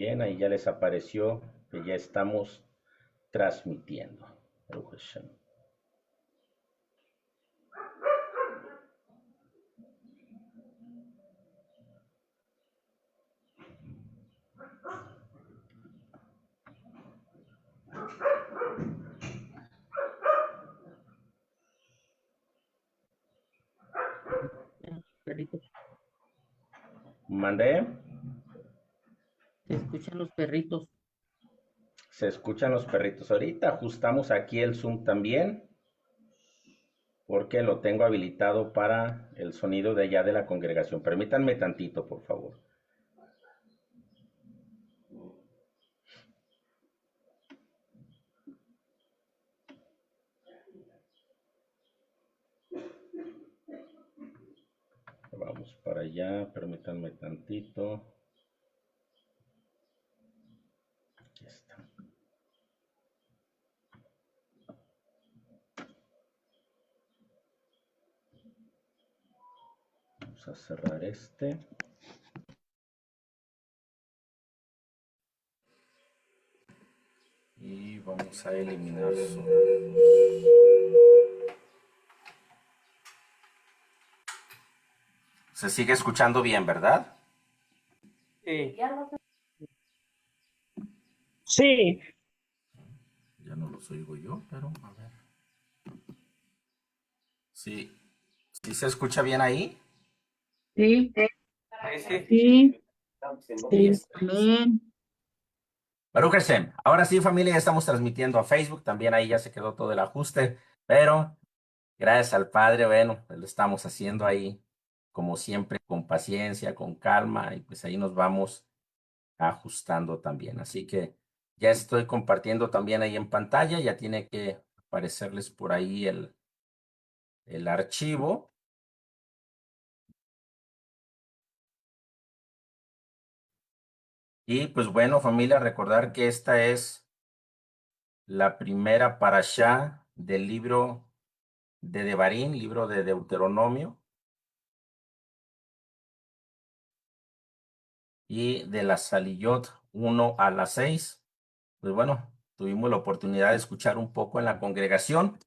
Bien, ahí ya les apareció que ya estamos transmitiendo. Baruch Hashem. Perritos. ¿Mandé? Se escuchan los perritos. Se escuchan los perritos. Ahorita ajustamos aquí el Zoom también, porque lo tengo habilitado para el sonido de allá de la congregación. Permítanme tantito, por favor. Vamos para allá, permítanme tantito. Aquí está. Vamos a cerrar este. Y vamos a eliminar sonidos. Se sigue escuchando bien, ¿verdad? Sí. Sí, Ya no los oigo yo, pero a ver. Sí, ¿sí se escucha bien ahí? Sí. sí, Sí. Amén. Baruch Hashem. Ahora sí, familia, ya estamos transmitiendo a Facebook. También ahí ya se quedó todo el ajuste. Pero gracias al Padre, bueno, pues lo estamos haciendo ahí, como siempre, con paciencia, con calma. Y pues ahí nos vamos ajustando también. Así que ya estoy compartiendo también ahí en pantalla. Ya tiene que aparecerles por ahí el archivo. Y pues bueno, familia, recordar que esta es la primera parashá del libro de Devarim, libro de Deuteronomio, y de la Saliyot 1 a la 6. Pues bueno, tuvimos la oportunidad de escuchar un poco en la congregación.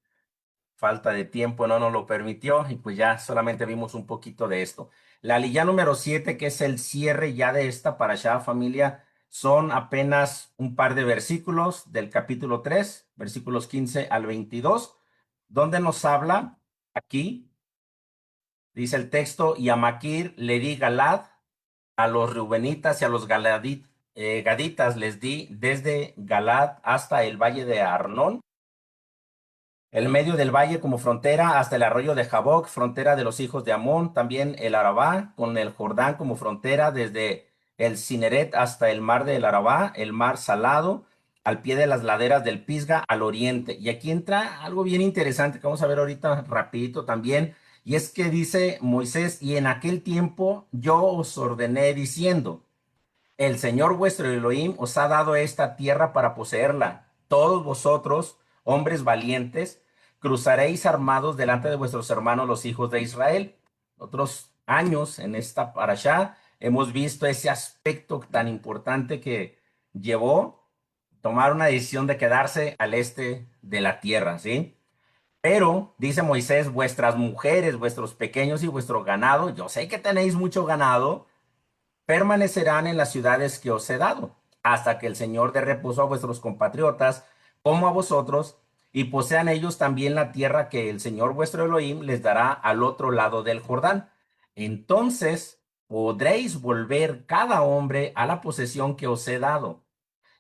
Falta de tiempo no nos lo permitió y pues ya solamente vimos un poquito de esto. La aliyá número 7, que es el cierre ya de esta parashá, familia, son apenas un par de versículos del capítulo 3, versículos 15 al 22, donde nos habla aquí, dice el texto, y a Maquir le di Galad, a los reubenitas y a los gaditas les di desde Galad hasta el valle de Arnón, el medio del valle como frontera hasta el arroyo de Jaboc, frontera de los hijos de Amón, también el Arabá con el Jordán como frontera desde el Cineret hasta el mar del Arabá, el mar Salado, al pie de las laderas del Pisga al oriente. Y aquí entra algo bien interesante que vamos a ver ahorita rapidito también, y es que dice Moisés, y en aquel tiempo yo os ordené diciendo, el Señor vuestro Elohim os ha dado esta tierra para poseerla. Todos vosotros, hombres valientes, cruzaréis armados delante de vuestros hermanos los hijos de Israel. Otros años en esta parashá hemos visto ese aspecto tan importante que llevó tomar una decisión de quedarse al este de la tierra, ¿sí? Pero, dice Moisés, vuestras mujeres, vuestros pequeños y vuestro ganado, yo sé que tenéis mucho ganado, permanecerán en las ciudades que os he dado, hasta que el Señor dé reposo a vuestros compatriotas, como a vosotros, y posean ellos también la tierra que el Señor vuestro Elohim les dará al otro lado del Jordán. Entonces podréis volver cada hombre a la posesión que os he dado.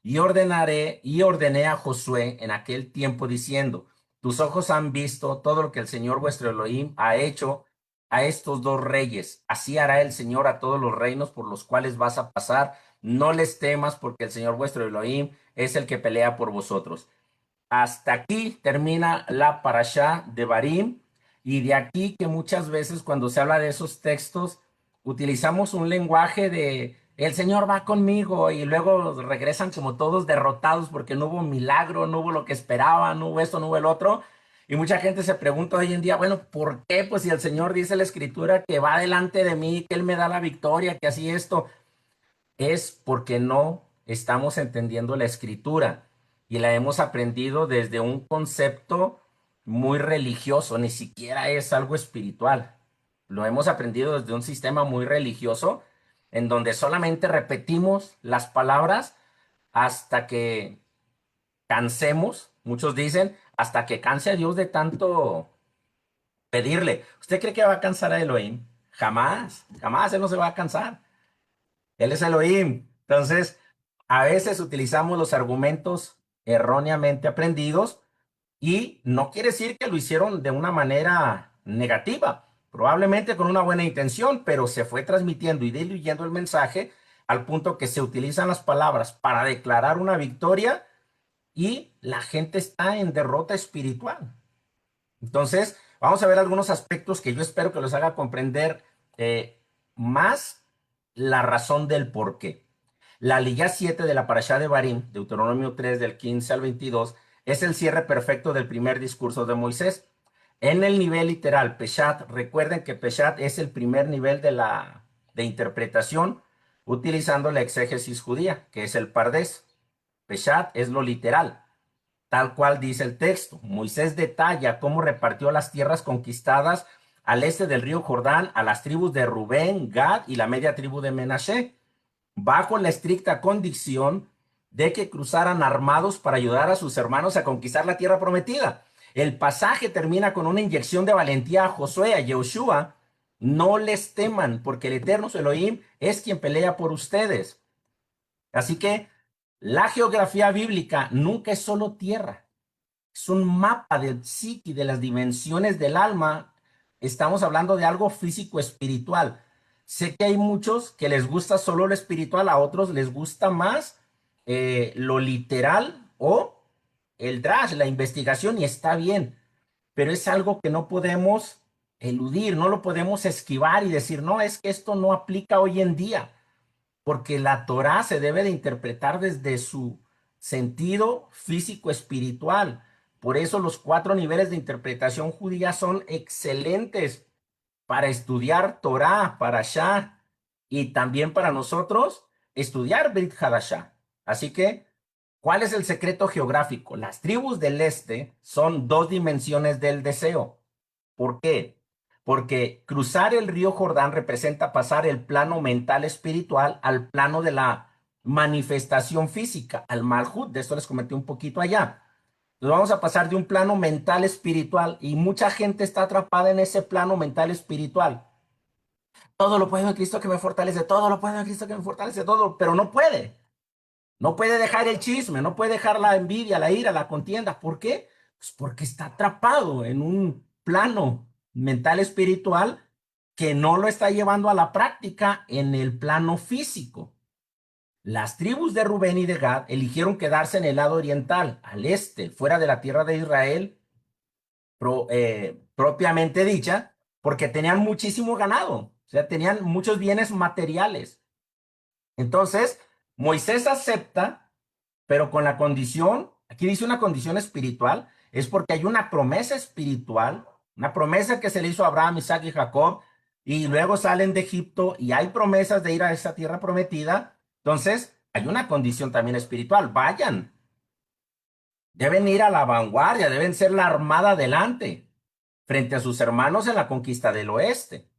Y ordené a Josué en aquel tiempo diciendo, tus ojos han visto todo lo que el Señor vuestro Elohim ha hecho a estos dos reyes. Así hará el Señor a todos los reinos por los cuales vas a pasar. No les temas porque el Señor vuestro Elohim es el que pelea por vosotros. Hasta aquí termina la parashá de Barim, y de aquí que muchas veces cuando se habla de esos textos utilizamos un lenguaje de el Señor va conmigo y luego regresan como todos derrotados porque no hubo milagro, no hubo lo que esperaban, no hubo esto, no hubo el otro. Y mucha gente se pregunta hoy en día, bueno, ¿por qué? Pues si el Señor dice en la Escritura que va delante de mí, que Él me da la victoria, que así esto, es porque no estamos entendiendo la escritura y la hemos aprendido desde un concepto muy religioso, ni siquiera es algo espiritual. Lo hemos aprendido desde un sistema muy religioso en donde solamente repetimos las palabras hasta que cansemos. Muchos dicen, hasta que canse a Dios de tanto pedirle. ¿Usted cree que va a cansar a Elohim? Jamás, jamás, Él no se va a cansar. Él es Elohim. Entonces, a veces utilizamos los argumentos erróneamente aprendidos y no quiere decir que lo hicieron de una manera negativa, probablemente con una buena intención, pero se fue transmitiendo y diluyendo el mensaje al punto que se utilizan las palabras para declarar una victoria y la gente está en derrota espiritual. Entonces, vamos a ver algunos aspectos que yo espero que los haga comprender más la razón del por qué. La Aliyá 7 de la Parashá de Barim, Deuteronomio 3 del 15 al 22, es el cierre perfecto del primer discurso de Moisés. En el nivel literal, Peshat, recuerden que Peshat es el primer nivel de interpretación utilizando la exégesis judía, que es el Pardés. Peshat es lo literal. Tal cual dice el texto, Moisés detalla cómo repartió las tierras conquistadas al este del río Jordán a las tribus de Rubén, Gad y la media tribu de Menashe, bajo la estricta condición de que cruzaran armados para ayudar a sus hermanos a conquistar la tierra prometida. El pasaje termina con una inyección de valentía a Josué, a Yehoshua. No les teman, porque el eterno su Elohim es quien pelea por ustedes. Así que la geografía bíblica nunca es solo tierra, es un mapa del psiqui, de las dimensiones del alma. Estamos hablando de algo físico espiritual. Sé que hay muchos que les gusta solo lo espiritual, a otros les gusta más lo literal o el drash, la investigación, y está bien, pero es algo que no podemos eludir, no lo podemos esquivar y decir, no, es que esto no aplica hoy en día porque la Torá se debe de interpretar desde su sentido físico espiritual. Por eso los 4 niveles de interpretación judía son excelentes para estudiar Torá, Parashá y también para nosotros estudiar Brit Hadashah. Así que, ¿cuál es el secreto geográfico? Las tribus del este son 2 dimensiones del deseo. ¿Por qué? Porque cruzar el río Jordán representa pasar el plano mental espiritual al plano de la manifestación física, al Malhut. De esto les comenté un poquito allá. Entonces vamos a pasar de un plano mental espiritual y mucha gente está atrapada en ese plano mental espiritual. Todo lo puedo en Cristo que me fortalece, todo lo puedo en Cristo que me fortalece, todo, pero no puede. No puede dejar el chisme, no puede dejar la envidia, la ira, la contienda. ¿Por qué? Pues porque está atrapado en un plano mental espiritual que no lo está llevando a la práctica en el plano físico. Las tribus de Rubén y de Gad eligieron quedarse en el lado oriental, al este, fuera de la tierra de Israel, propiamente dicha, porque tenían muchísimo ganado, o sea, tenían muchos bienes materiales. Entonces, Moisés acepta, pero con la condición, aquí dice una condición espiritual, es porque hay una promesa espiritual, una promesa que se le hizo a Abraham, Isaac y Jacob, y luego salen de Egipto y hay promesas de ir a esa tierra prometida. Entonces, hay una condición también espiritual. Vayan. Deben ir a la vanguardia, deben ser la armada adelante, frente a sus hermanos en la conquista del oeste.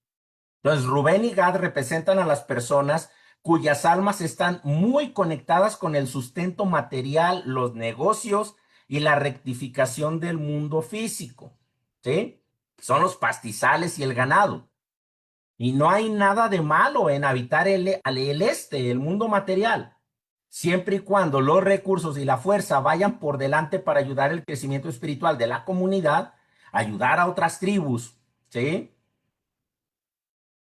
Entonces, Rubén y Gad representan a las personas cuyas almas están muy conectadas con el sustento material, los negocios y la rectificación del mundo físico. ¿Sí? Son los pastizales y el ganado. Y no hay nada de malo en habitar el este, el mundo material, siempre y cuando los recursos y la fuerza vayan por delante para ayudar el crecimiento espiritual de la comunidad, ayudar a otras tribus, ¿sí?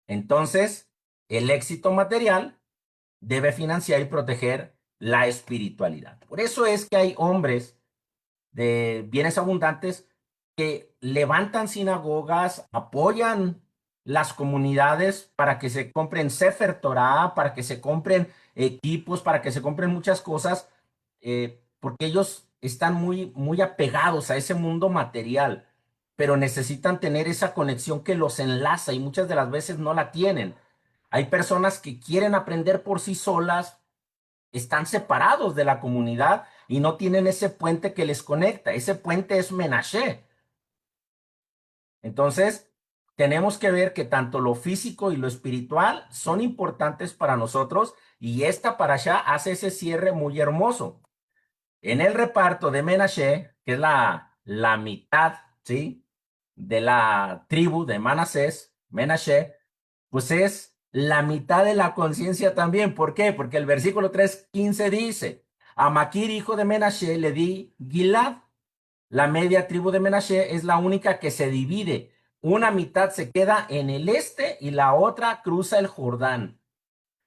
Entonces, el éxito material debe financiar y proteger la espiritualidad. Por eso es que hay hombres de bienes abundantes que levantan sinagogas, apoyan las comunidades para que se compren Sefer Torah, para que se compren equipos, para que se compren muchas cosas, porque ellos están muy, muy apegados a ese mundo material, pero necesitan tener esa conexión que los enlaza y muchas de las veces no la tienen. Hay personas que quieren aprender por sí solas, están separados de la comunidad y no tienen ese puente que les conecta. Ese puente es Menashe. Entonces, tenemos que ver que tanto lo físico y lo espiritual son importantes para nosotros y esta parashá hace ese cierre muy hermoso. En el reparto de Menashe, que es la mitad, ¿sí?, de la tribu de Manasés, Menashe, pues es la mitad de la conciencia también. ¿Por qué? Porque el versículo 3:15 dice, a Maquir, hijo de Menashe, le di Gilad. La media tribu de Menashe es la única que se divide. Una mitad se queda en el este y la otra cruza el Jordán.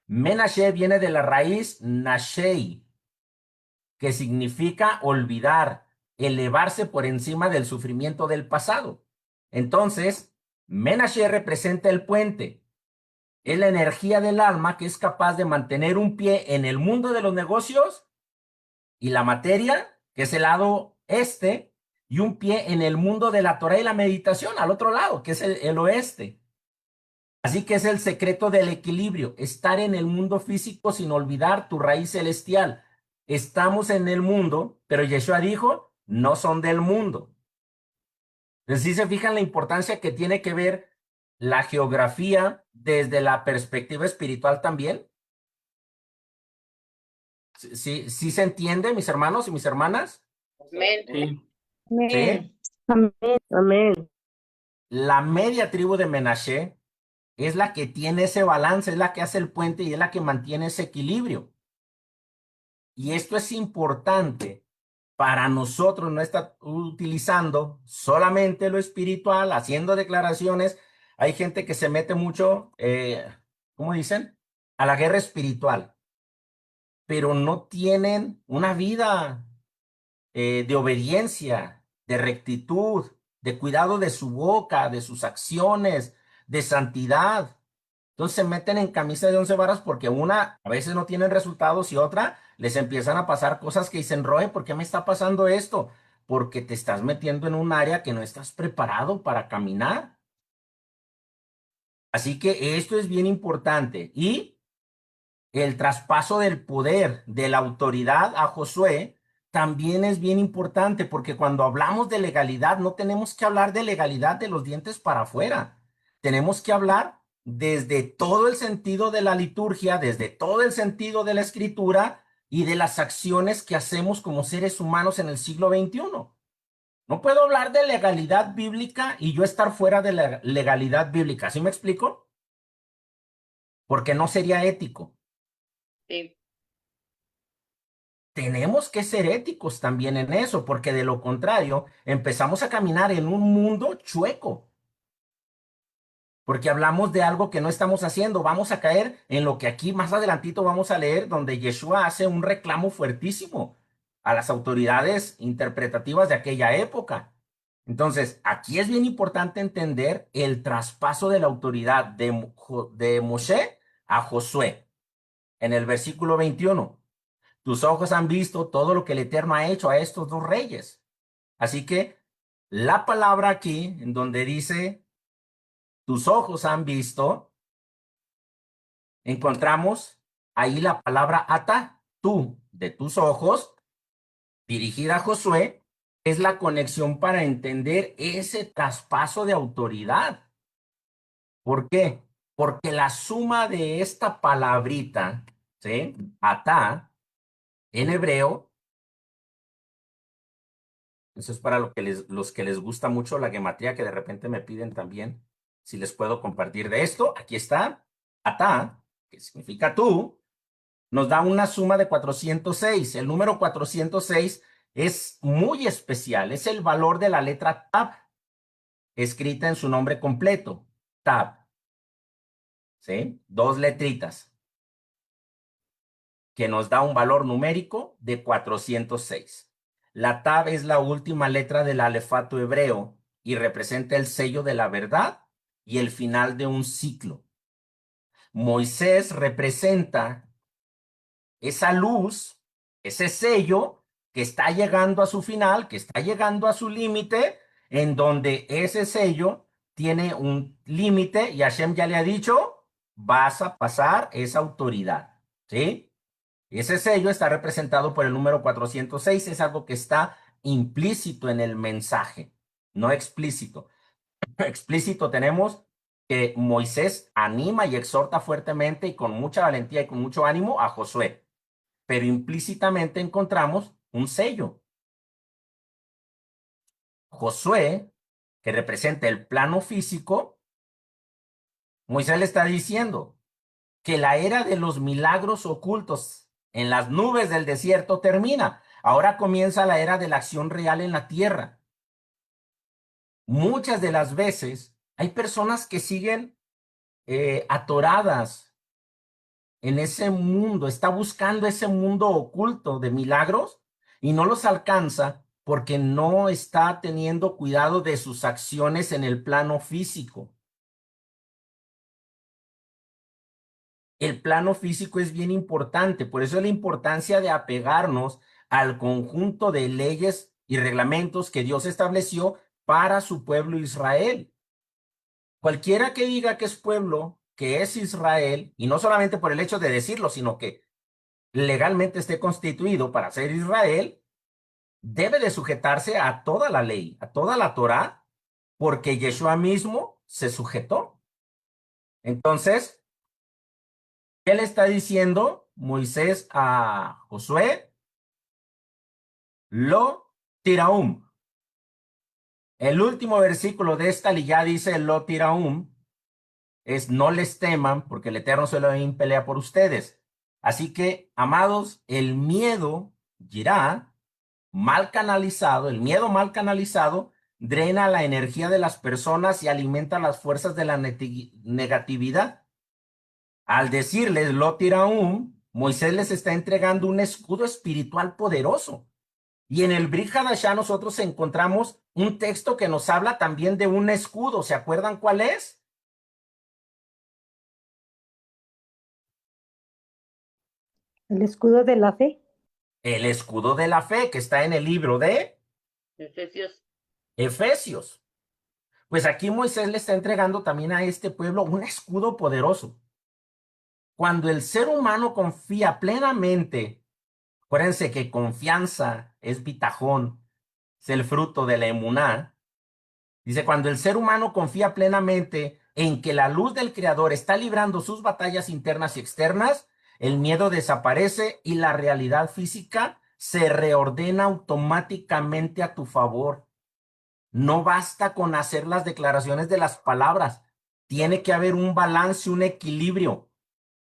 Menashe viene de la raíz Nashei, que significa olvidar, elevarse por encima del sufrimiento del pasado. Entonces, Menashe representa el puente. Es la energía del alma que es capaz de mantener un pie en el mundo de los negocios y la materia, que es el lado este, y un pie en el mundo de la Torah y la meditación, al otro lado, que es el oeste. Así que es el secreto del equilibrio, estar en el mundo físico sin olvidar tu raíz celestial. Estamos en el mundo, pero Yeshua dijo, no son del mundo. Entonces, ¿sí se fijan la importancia que tiene que ver la geografía desde la perspectiva espiritual también? ¿Sí se entiende, mis hermanos y mis hermanas? Amén. Sí. ¿Sí? Amén. Amén. La media tribu de Menashe es la que tiene ese balance, es la que hace el puente y es la que mantiene ese equilibrio. Y esto es importante para nosotros no estar utilizando solamente lo espiritual, haciendo declaraciones. Hay gente que se mete mucho, ¿cómo dicen? A la guerra espiritual, pero no tienen una vida de obediencia, de rectitud, de cuidado de su boca, de sus acciones, de santidad. Entonces se meten en camisa de 11 varas porque una, a veces no tienen resultados y otra, les empiezan a pasar cosas que dicen, Roe, ¿por qué me está pasando esto? Porque te estás metiendo en un área que no estás preparado para caminar. Así que esto es bien importante. Y el traspaso del poder, de la autoridad a Josué, también es bien importante porque cuando hablamos de legalidad, no tenemos que hablar de legalidad de los dientes para afuera. Tenemos que hablar desde todo el sentido de la liturgia, desde todo el sentido de la escritura y de las acciones que hacemos como seres humanos en el siglo XXI. No puedo hablar de legalidad bíblica y yo estar fuera de la legalidad bíblica. ¿Sí me explico? Porque no sería ético. Sí. Tenemos que ser éticos también en eso, porque de lo contrario empezamos a caminar en un mundo chueco, porque hablamos de algo que no estamos haciendo. Vamos a caer en lo que aquí más adelantito vamos a leer, donde Yeshua hace un reclamo fuertísimo a las autoridades interpretativas de aquella época. Entonces, aquí es bien importante entender el traspaso de la autoridad de Moshe a Josué en el versículo 21. Tus ojos han visto todo lo que el Eterno ha hecho a estos dos reyes. Así que la palabra aquí, en donde dice, tus ojos han visto, encontramos ahí la palabra ata, tú, de tus ojos, dirigida a Josué, es la conexión para entender ese traspaso de autoridad. ¿Por qué? Porque la suma de esta palabrita, ¿sí? Ata, en hebreo, eso es para los que les gusta mucho la gematría, que de repente me piden también si les puedo compartir de esto. Aquí está. Ata, que significa tú, nos da una suma de 406. El número 406 es muy especial. Es el valor de la letra Tab, escrita en su nombre completo. Tab. ¿Sí? Dos letritas, que nos da un valor numérico de 406. La Tab es la última letra del alefato hebreo y representa el sello de la verdad y el final de un ciclo. Moisés representa esa luz, ese sello que está llegando a su final, que está llegando a su límite, en donde ese sello tiene un límite y Hashem ya le ha dicho, vas a pasar esa autoridad, ¿sí? Ese sello está representado por el número 406, es algo que está implícito en el mensaje, no explícito. Explícito tenemos que Moisés anima y exhorta fuertemente y con mucha valentía y con mucho ánimo a Josué, pero implícitamente encontramos un sello. Josué, que representa el plano físico, Moisés le está diciendo que la era de los milagros ocultos en las nubes del desierto termina. Ahora comienza la era de la acción real en la tierra. Muchas de las veces hay personas que siguen atoradas en ese mundo, está buscando ese mundo oculto de milagros y no los alcanza porque no está teniendo cuidado de sus acciones en el plano físico. El plano físico es bien importante, por eso es la importancia de apegarnos al conjunto de leyes y reglamentos que Dios estableció para su pueblo Israel. Cualquiera que diga que es pueblo, que es Israel, y no solamente por el hecho de decirlo, sino que legalmente esté constituido para ser Israel, debe de sujetarse a toda la ley, a toda la Torá, porque Yeshua mismo se sujetó. Entonces, ¿qué le está diciendo Moisés a Josué? Lo tiraum. El último versículo de esta liyá dice lo tiraum, es no les teman, porque el Eterno solo pelea por ustedes. Así que, amados, el miedo, yirá, mal canalizado, el miedo mal canalizado, drena la energía de las personas y alimenta las fuerzas de la negatividad. Al decirles lo tiraum, Moisés les está entregando un escudo espiritual poderoso. Y en el Brit Hadashah nosotros encontramos un texto que nos habla también de un escudo. ¿Se acuerdan cuál es? El escudo de la fe. El escudo de la fe que está en el libro de Efesios. Efesios. Pues aquí Moisés le está entregando también a este pueblo un escudo poderoso. Cuando el ser humano confía plenamente, acuérdense que confianza es bitajón, es el fruto de la emuná. Dice, cuando el ser humano confía plenamente en que la luz del Creador está librando sus batallas internas y externas, el miedo desaparece y la realidad física se reordena automáticamente a tu favor. No basta con hacer las declaraciones de las palabras. Tiene que haber un balance, un equilibrio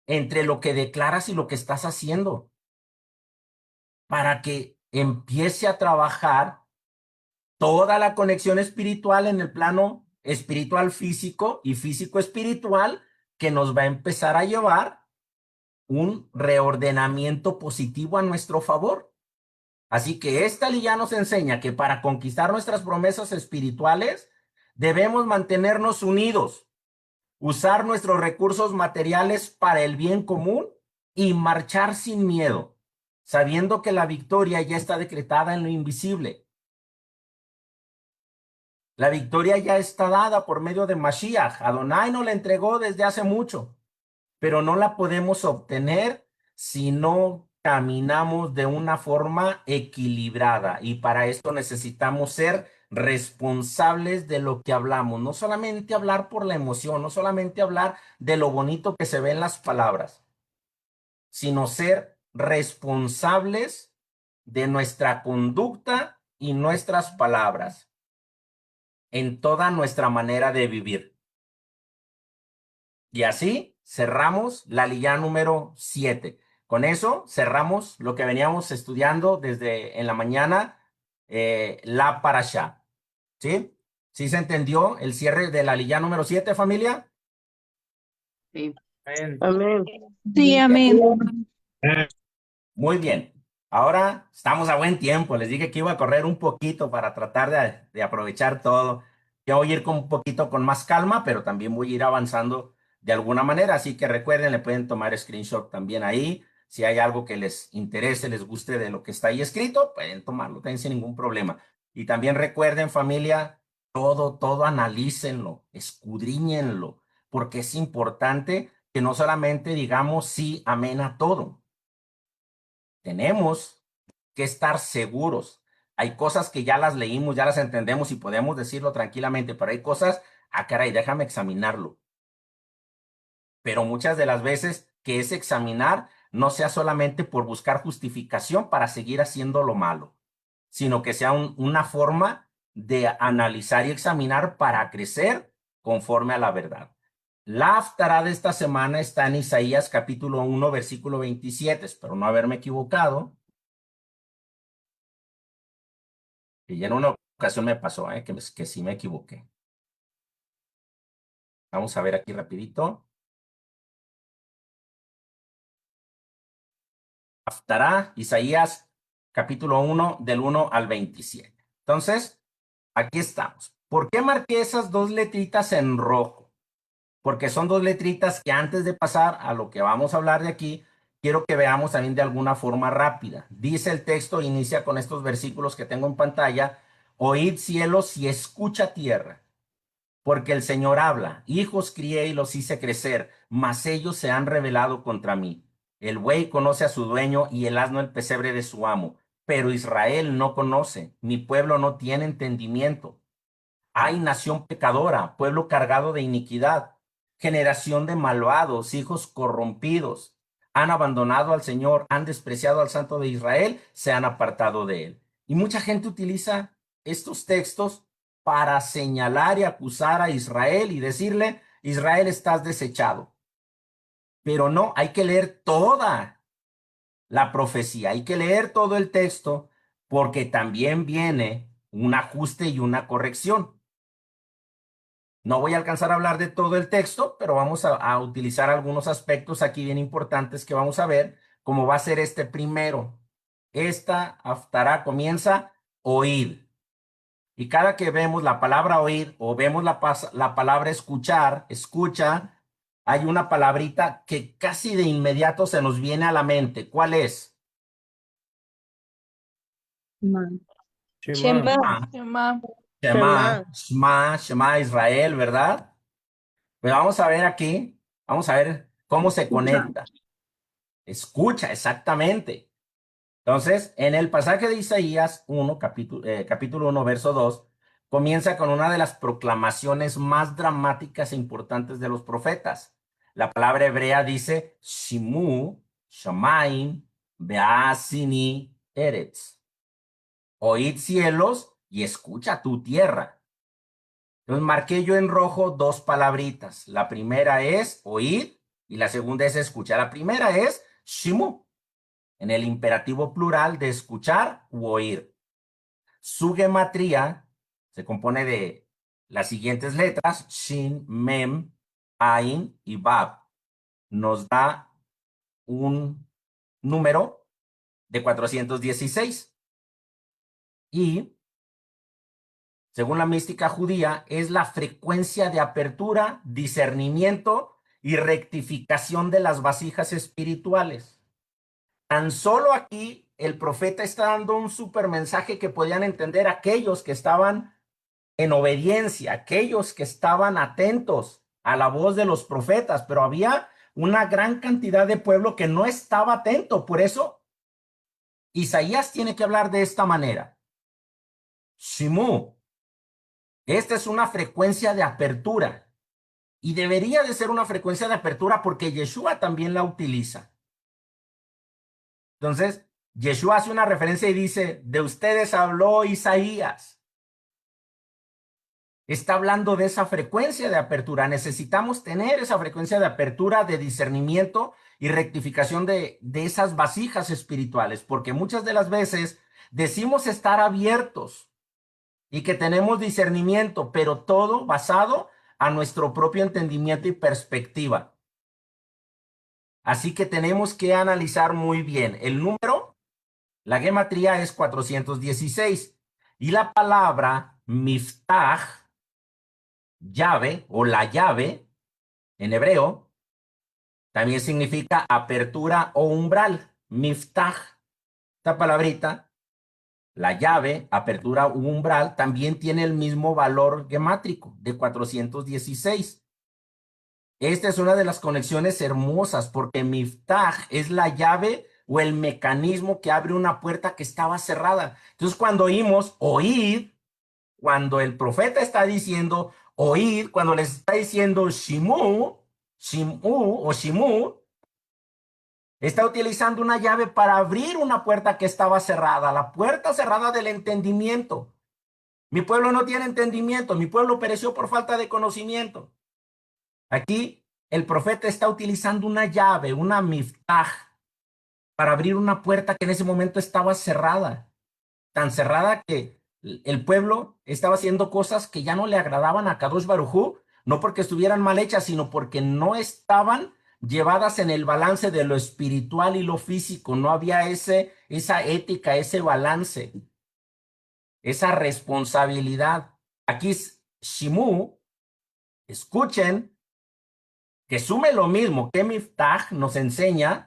entre lo que declaras y lo que estás haciendo para que empiece a trabajar toda la conexión espiritual en el plano espiritual físico y físico espiritual que nos va a empezar a llevar un reordenamiento positivo a nuestro favor. Así que esta ley ya nos enseña que para conquistar nuestras promesas espirituales debemos mantenernos unidos, usar nuestros recursos materiales para el bien común y marchar sin miedo, sabiendo que la victoria ya está decretada en lo invisible. La victoria ya está dada por medio de Mashiach. Adonai nos la entregó desde hace mucho, pero no la podemos obtener si no caminamos de una forma equilibrada. Y para esto necesitamos ser responsables de lo que hablamos. No solamente hablar por la emoción, no solamente hablar de lo bonito que se ve en las palabras, sino ser responsables de nuestra conducta y nuestras palabras en toda nuestra manera de vivir. Y así cerramos la liyá número 7. Con eso cerramos lo que veníamos estudiando desde en la mañana, la parashá. ¿Sí? ¿Sí se entendió el cierre de la liyá número 7, familia? Sí. Amén. Sí, amén. Muy bien. Ahora estamos a buen tiempo. Les dije que iba a correr un poquito para tratar de aprovechar todo. Yo voy a ir con un poquito con más calma, pero también voy a ir avanzando de alguna manera. Así que recuerden, le pueden tomar screenshot también ahí. Si hay algo que les interese, les guste de lo que está ahí escrito, pueden tomarlo también sin ningún problema. Y también recuerden, familia, todo analícenlo, escudriñenlo, porque es importante que no solamente digamos sí, amén a todo. tenemos que estar seguros. Hay cosas que ya las leímos, ya las entendemos y podemos decirlo tranquilamente, pero hay cosas, caray, déjame examinarlo. Pero muchas de las veces que ese examinar no sea solamente por buscar justificación para seguir haciendo lo malo, sino que sea una forma de analizar y examinar para crecer conforme a la verdad. La haftará de esta semana está en Isaías capítulo 1, versículo 27. Espero no haberme equivocado. Y ya en una ocasión me pasó, que sí me equivoqué. Vamos a ver aquí rapidito. Haftará, Isaías capítulo 1, del 1 al 27. Entonces, aquí estamos. ¿Por qué marqué esas dos letritas en rojo? Porque son dos letritas que antes de pasar a lo que vamos a hablar de aquí, quiero que veamos también de alguna forma rápida. Dice el texto, inicia con estos versículos que tengo en pantalla: oíd cielos y escucha tierra, porque el Señor habla. Hijos crié y los hice crecer, mas ellos se han rebelado contra mí. El buey conoce a su dueño y el asno el pesebre de su amo, pero Israel no conoce, mi pueblo no tiene entendimiento. Ay, nación pecadora, pueblo cargado de iniquidad, generación de malvados, hijos corrompidos. Han abandonado al Señor, han despreciado al Santo de Israel, se han apartado de él. Y mucha gente utiliza estos textos para señalar y acusar a Israel y decirle: Israel, estás desechado. Pero no, hay que leer toda la profecía, hay que leer todo el texto, porque también viene un ajuste y una corrección. No voy a alcanzar a hablar de todo el texto, pero vamos a utilizar algunos aspectos aquí bien importantes que vamos a ver, como va a ser este primero. Esta haftará comienza oír. Y cada que vemos la palabra oír o vemos la palabra escuchar, escucha, hay una palabrita que casi de inmediato se nos viene a la mente. ¿Cuál es? Shema. Shema. Shema, Shema, Shema Israel, ¿verdad? Pero vamos a ver aquí, vamos a ver cómo se conecta. Escucha, exactamente. Entonces, en el pasaje de Isaías 1, capítulo 1, verso 2, comienza con una de las proclamaciones más dramáticas e importantes de los profetas. La palabra hebrea dice Shimu, Shamaim, Beasini, Eretz. Oíd cielos y escucha tu tierra. Entonces marqué yo en rojo dos palabritas. La primera es oír y la segunda es escuchar. La primera es shimu, en el imperativo plural de escuchar u oír. Su gematría se compone de las siguientes letras: shin, mem, ain y bab. Nos da un número de 416. Y según la mística judía, es la frecuencia de apertura, discernimiento y rectificación de las vasijas espirituales. Tan solo aquí el profeta está dando un super mensaje que podían entender aquellos que estaban en obediencia, aquellos que estaban atentos a la voz de los profetas, pero había una gran cantidad de pueblo que no estaba atento. Por eso Isaías tiene que hablar de esta manera. Shimu. Esta es una frecuencia de apertura y debería de ser una frecuencia de apertura porque Yeshua también la utiliza. Entonces, Yeshua hace una referencia y dice: de ustedes habló Isaías. Está hablando de esa frecuencia de apertura. Necesitamos tener esa frecuencia de apertura, de discernimiento y rectificación de esas vasijas espirituales, porque muchas de las veces decimos estar abiertos y que tenemos discernimiento, pero todo basado a nuestro propio entendimiento y perspectiva. Así que tenemos que analizar muy bien. El número, la gematría es 416 y la palabra miftah, llave o la llave en hebreo, también significa apertura o umbral. Miftah, esta palabrita, la llave, apertura u umbral, también tiene el mismo valor gemátrico de 416. Esta es una de las conexiones hermosas porque miftah es la llave o el mecanismo que abre una puerta que estaba cerrada. Entonces, cuando oímos oíd, cuando el profeta está diciendo oíd, cuando les está diciendo shimu, shimu o shimu, está utilizando una llave para abrir una puerta que estaba cerrada, la puerta cerrada del entendimiento. Mi pueblo no tiene entendimiento, mi pueblo pereció por falta de conocimiento. Aquí el profeta está utilizando una llave, una miftah, para abrir una puerta que en ese momento estaba cerrada, tan cerrada que el pueblo estaba haciendo cosas que ya no le agradaban a Kadosh Baruj Hu, no porque estuvieran mal hechas, sino porque no estaban llevadas en el balance de lo espiritual y lo físico. No había esa ética, ese balance, esa responsabilidad. Aquí es Shimu, escuchen, que sume lo mismo que Miftah nos enseña,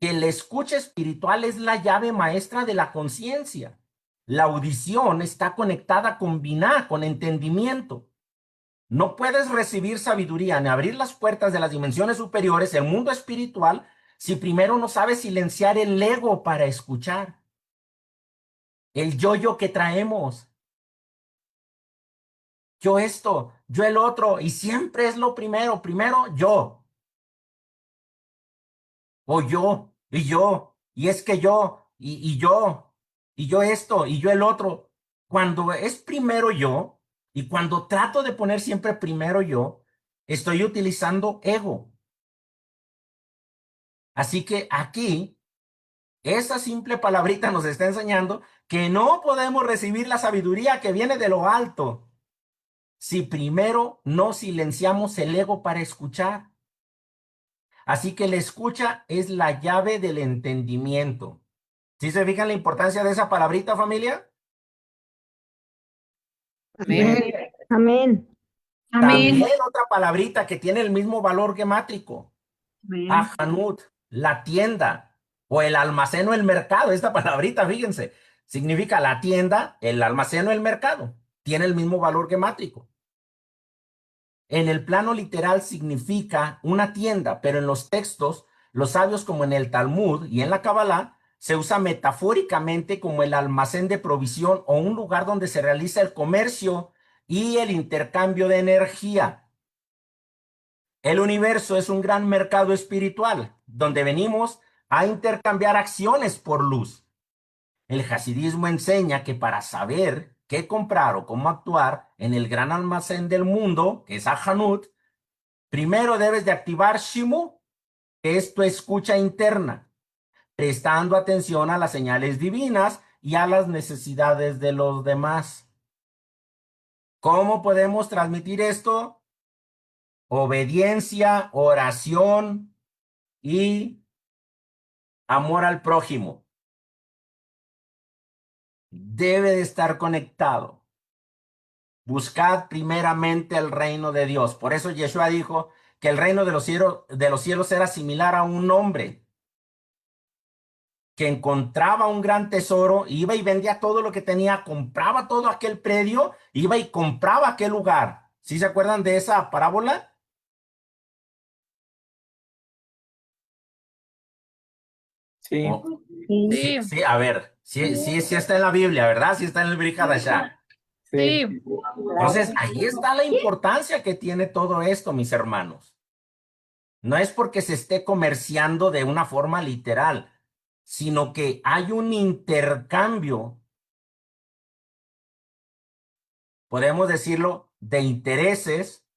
que la escucha espiritual es la llave maestra de la conciencia. La audición está conectada con biná, con entendimiento. No puedes recibir sabiduría ni abrir las puertas de las dimensiones superiores, el mundo espiritual, si primero no sabes silenciar el ego para escuchar. El yo que traemos. Yo esto, yo el otro, y siempre es lo primero. Primero yo. O yo, y es que yo, y yo esto, y yo el otro. Cuando es primero yo, y cuando trato de poner siempre primero yo, estoy utilizando ego. Así que aquí, esa simple palabrita nos está enseñando que no podemos recibir la sabiduría que viene de lo alto si primero no silenciamos el ego para escuchar. Así que la escucha es la llave del entendimiento. ¿Sí se fijan la importancia de esa palabrita, familia? Amén. Amén. También otra palabrita que tiene el mismo valor gemátrico. Amén. Ahanut, la tienda o el almacén o el mercado. Esta palabrita, fíjense, significa la tienda, el almacén o el mercado. Tiene el mismo valor gemátrico. En el plano literal significa una tienda, pero en los textos, los sabios como en el Talmud y en la Kabbalah, se usa metafóricamente como el almacén de provisión o un lugar donde se realiza el comercio y el intercambio de energía. El universo es un gran mercado espiritual, donde venimos a intercambiar acciones por luz. El hasidismo enseña que para saber qué comprar o cómo actuar en el gran almacén del mundo, que es Ahanut, primero debes de activar Shimu, que es tu escucha interna, prestando atención a las señales divinas y a las necesidades de los demás. ¿Cómo podemos transmitir esto? Obediencia, oración y amor al prójimo. Debe de estar conectado. Buscad primeramente el reino de Dios. Por eso Yeshua dijo que el reino de los cielos era similar a un hombre que encontraba un gran tesoro, iba y vendía todo lo que tenía, compraba todo aquel predio, iba y compraba aquel lugar. ¿Sí se acuerdan de esa parábola? Sí. Sí. Sí, sí, a ver, sí está en la Biblia, ¿verdad? Sí está en el Brit Hadashah. Sí. Entonces, ahí está la importancia que tiene todo esto, mis hermanos. No es porque se esté comerciando de una forma literal, sino que hay un intercambio, podemos decirlo, de intereses.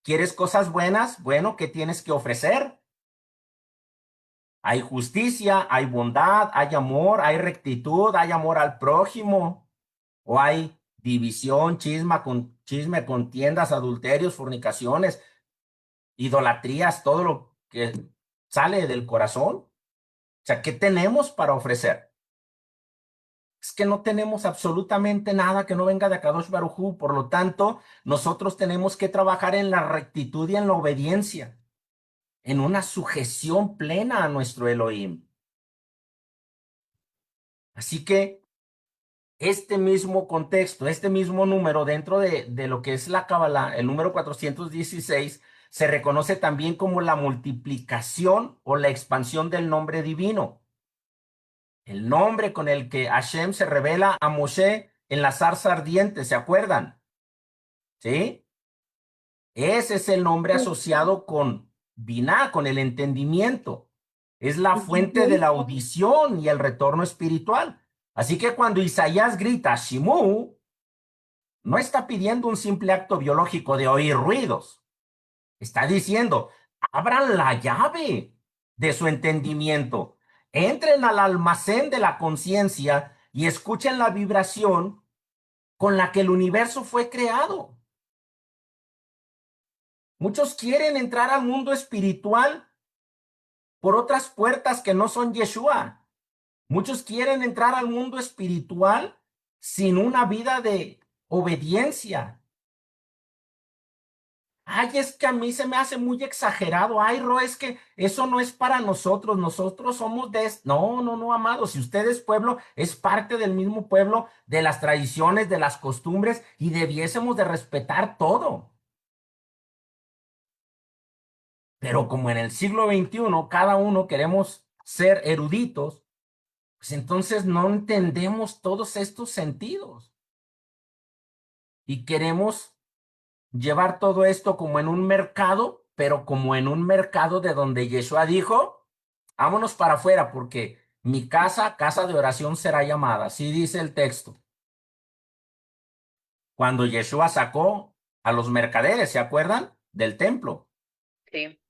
¿Quieres cosas buenas? Bueno, ¿qué tienes que ofrecer? Hay justicia, hay bondad, hay amor, hay rectitud, hay amor al prójimo, o hay división, chisme, contiendas, adulterios, fornicaciones, idolatrías, todo lo que sale del corazón. O sea, ¿qué tenemos para ofrecer? Es que no tenemos absolutamente nada que no venga de Akadosh Baruj Hu. Por lo tanto, nosotros tenemos que trabajar en la rectitud y en la obediencia, en una sujeción plena a nuestro Elohim. Así que este mismo contexto, este mismo número dentro de lo que es la Kabbalah, el número 416, se reconoce también como la multiplicación o la expansión del nombre divino. El nombre con el que Hashem se revela a Moshe en la zarza ardiente, ¿se acuerdan? ¿Sí? Ese es el nombre asociado con Binah, con el entendimiento. Es la fuente de la audición y el retorno espiritual. Así que cuando Isaías grita Shimu, no está pidiendo un simple acto biológico de oír ruidos. Está diciendo, abran la llave de su entendimiento, entren al almacén de la conciencia y escuchen la vibración con la que el universo fue creado. Muchos quieren entrar al mundo espiritual por otras puertas que no son Yeshua. Muchos quieren entrar al mundo espiritual sin una vida de obediencia. Ay, es que a mí se me hace muy exagerado. Ay, Ro, es que eso no es para nosotros. Nosotros somos de... No, no, no, amados. Si usted es pueblo, es parte del mismo pueblo, de las tradiciones, de las costumbres, y debiésemos de respetar todo. Pero como en el siglo XXI cada uno queremos ser eruditos, pues entonces no entendemos todos estos sentidos. Y queremos llevar todo esto como en un mercado, pero como en un mercado de donde Yeshua dijo, vámonos para afuera porque mi casa, casa de oración será llamada. Así dice el texto. Cuando Yeshua sacó a los mercaderes, ¿se acuerdan? Del templo. Sí.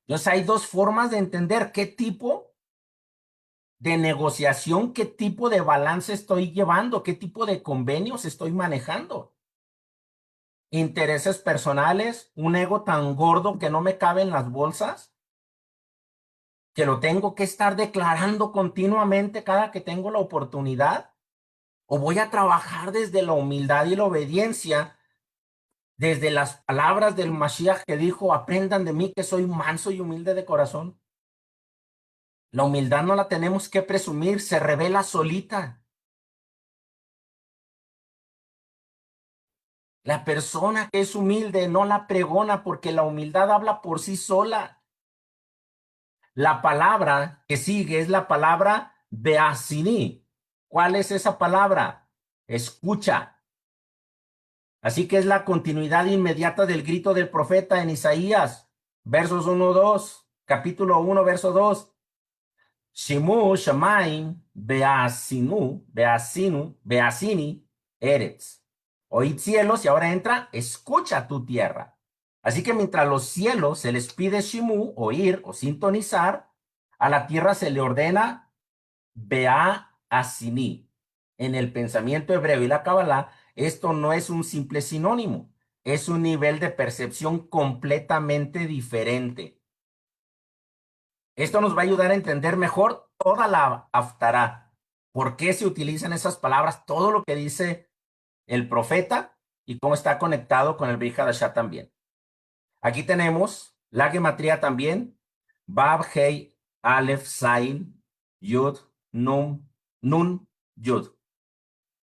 Entonces hay dos formas de entender qué tipo de negociación, qué tipo de balance estoy llevando, qué tipo de convenios estoy manejando. Intereses personales, un ego tan gordo que no me cabe en las bolsas, que lo tengo que estar declarando continuamente cada que tengo la oportunidad, o voy a trabajar desde la humildad y la obediencia, desde las palabras del Mashiach que dijo, aprendan de mí que soy manso y humilde de corazón. La humildad no la tenemos que presumir, se revela solita. La persona que es humilde no la pregona porque la humildad habla por sí sola. La palabra que sigue es la palabra beasini. ¿Cuál es esa palabra? Escucha. Así que es la continuidad inmediata del grito del profeta en Isaías, versos 1-2, capítulo 1, verso 2. Shimu shamaim beasini eretz. Oíd cielos y ahora entra, escucha tu tierra. Así que mientras los cielos se les pide shimu, oír o sintonizar, a la tierra se le ordena beasini. En el pensamiento hebreo y la Kabbalah, esto no es un simple sinónimo, es un nivel de percepción completamente diferente. Esto nos va a ayudar a entender mejor toda la Haftará. ¿Por qué se utilizan esas palabras? Todo lo que dice el profeta y cómo está conectado con el Brit Hadashah también. Aquí tenemos la gematría también. Bab, Hei, Aleph, Zain, Yud, Nun, Yud.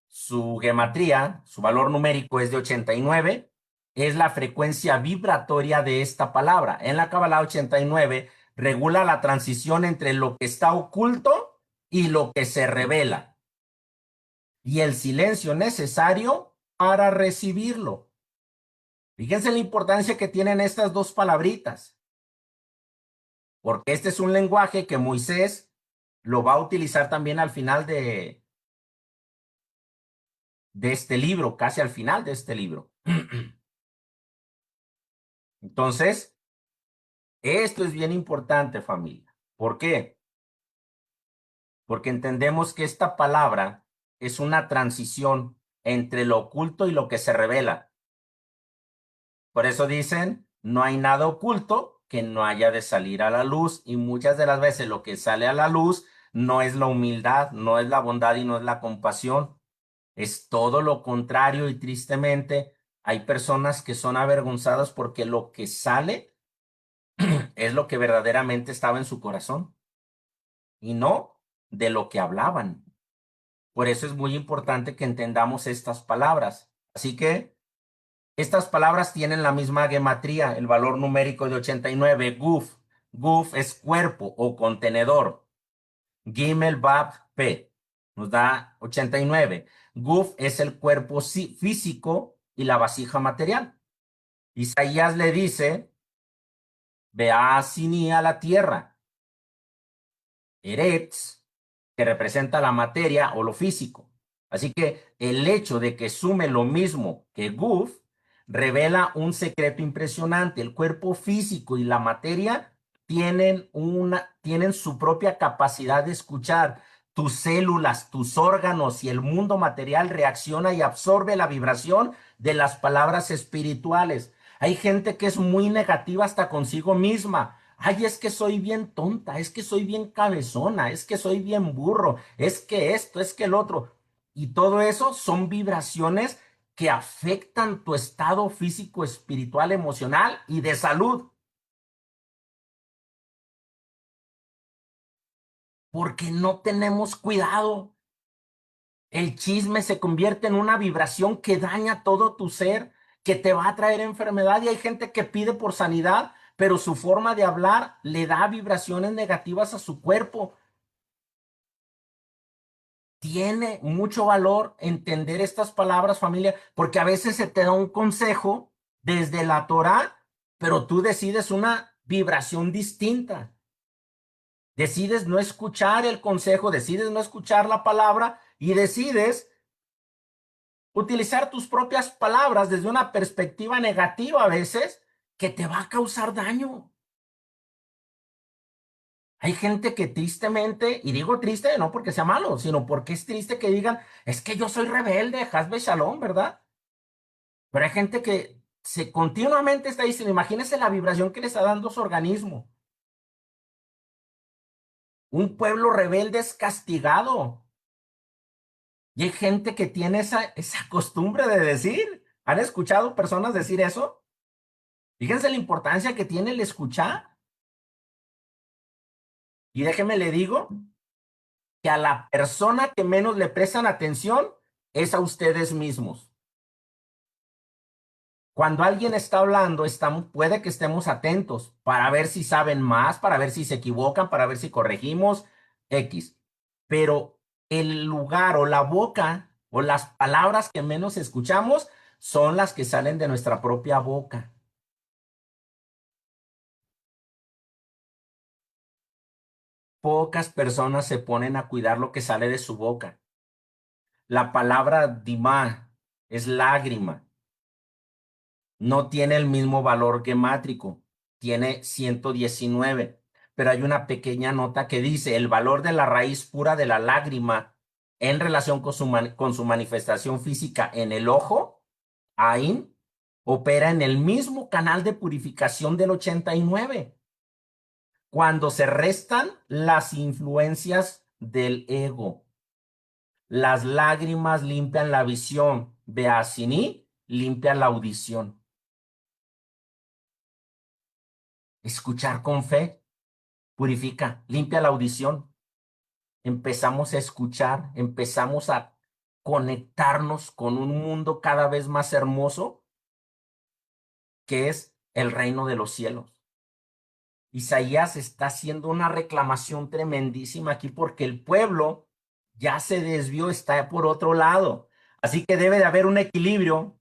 Su gematría, su valor numérico es de 89. Es la frecuencia vibratoria de esta palabra. En la Kabbalah 89 regula la transición entre lo que está oculto y lo que se revela. Y el silencio necesario para recibirlo. Fíjense la importancia que tienen estas dos palabritas. Porque este es un lenguaje que Moisés lo va a utilizar también al final de este libro, casi al final de este libro. Entonces, esto es bien importante, familia. ¿Por qué? Porque entendemos que esta palabra es una transición entre lo oculto y lo que se revela. Por eso dicen, no hay nada oculto que no haya de salir a la luz, y muchas de las veces lo que sale a la luz no es la humildad, no es la bondad y no es la compasión. Es todo lo contrario, y tristemente hay personas que son avergonzadas porque lo que sale es lo que verdaderamente estaba en su corazón y no de lo que hablaban. Por eso es muy importante que entendamos estas palabras. Así que Estas palabras tienen la misma gematría, el valor numérico de 89. Guf. Guf es cuerpo o contenedor. Gimel Bab P nos da 89. Guf es el cuerpo físico y la vasija material. Isaías le dice, Beasini a la tierra. Eretz, que representa la materia o lo físico. Así que el hecho de que sume lo mismo que Guf revela un secreto impresionante. El cuerpo físico y la materia tienen su propia capacidad de escuchar. Tus células, tus órganos y el mundo material reacciona y absorbe la vibración de las palabras espirituales. Hay gente que es muy negativa hasta consigo misma. Ay, es que soy bien tonta, es que soy bien cabezona, es que soy bien burro, es que esto, es que el otro. Y todo eso son vibraciones que afectan tu estado físico, espiritual, emocional y de salud. Porque no tenemos cuidado. El chisme se convierte en una vibración que daña todo tu ser, que te va a traer enfermedad y hay gente que pide por sanidad, pero su forma de hablar le da vibraciones negativas a su cuerpo. Tiene mucho valor entender estas palabras, familia, porque a veces se te da un consejo desde la Torá, pero tú decides una vibración distinta. Decides no escuchar el consejo, decides no escuchar la palabra y decides utilizar tus propias palabras desde una perspectiva negativa a veces que te va a causar daño. Hay gente que tristemente, y digo triste no porque sea malo, sino porque es triste que digan, es que yo soy rebelde, Hasbe Shalom, ¿verdad? Pero hay gente que continuamente está diciendo, imagínense la vibración que le está dando su organismo. Un pueblo rebelde es castigado. Y hay gente que tiene esa costumbre de decir, ¿han escuchado personas decir eso? Fíjense la importancia que tiene el escuchar. Y déjeme le digo que a la persona que menos le prestan atención es a ustedes mismos. Cuando alguien está hablando, puede que estemos atentos para ver si saben más, para ver si se equivocan, para ver si corregimos X. Pero el lugar o la boca o las palabras que menos escuchamos son las que salen de nuestra propia boca. Pocas personas se ponen a cuidar lo que sale de su boca. La palabra dimá es lágrima. No tiene el mismo valor gemátrico, tiene 119, pero hay una pequeña nota que dice el valor de la raíz pura de la lágrima en relación con su manifestación física en el ojo, Ain, opera en el mismo canal de purificación del 89, cuando se restan las influencias del ego. Las lágrimas limpian la visión, Beasini limpia la audición. Escuchar con fe purifica, limpia la audición. Empezamos a escuchar, empezamos a conectarnos con un mundo cada vez más hermoso que es el reino de los cielos. Isaías está haciendo una reclamación tremendísima aquí porque el pueblo ya se desvió, está por otro lado. Así que debe de haber un equilibrio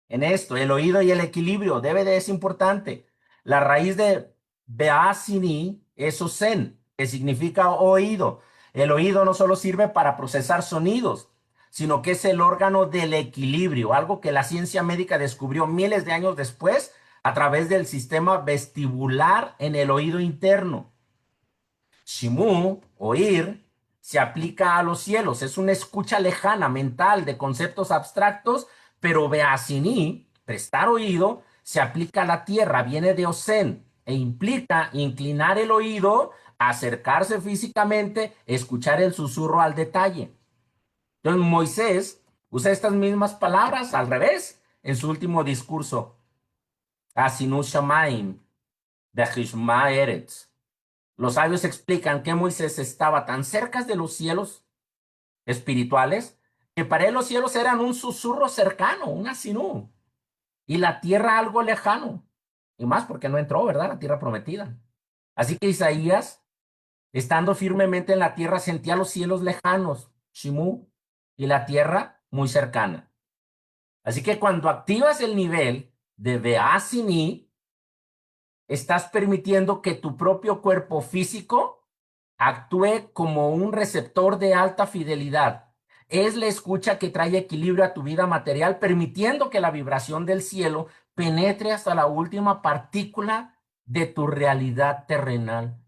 en esto, el oído y el equilibrio, es importante. La raíz de Beasini es Osen, que significa oído. El oído no solo sirve para procesar sonidos, sino que es el órgano del equilibrio, algo que la ciencia médica descubrió miles de años después a través del sistema vestibular en el oído interno. Shimu, oír, se aplica a los cielos, es una escucha lejana, mental, de conceptos abstractos, pero Beasini, prestar oído, se aplica a la tierra, viene de Osen, e implica inclinar el oído, acercarse físicamente, escuchar el susurro al detalle. Entonces Moisés usa estas mismas palabras al revés en su último discurso. Asinu Shamaim, Behishma Eretz. Los sabios explican que Moisés estaba tan cerca de los cielos espirituales que para él los cielos eran un susurro cercano, un asinú. y la tierra algo lejano. Y más porque no entró, ¿verdad? La tierra prometida. Así que Isaías, estando firmemente en la tierra, sentía los cielos lejanos, Shimu, y la tierra muy cercana. Así que cuando activas el nivel de Beasini, estás permitiendo que tu propio cuerpo físico actúe como un receptor de alta fidelidad. Es la escucha que trae equilibrio a tu vida material, permitiendo que la vibración del cielo penetre hasta la última partícula de tu realidad terrenal.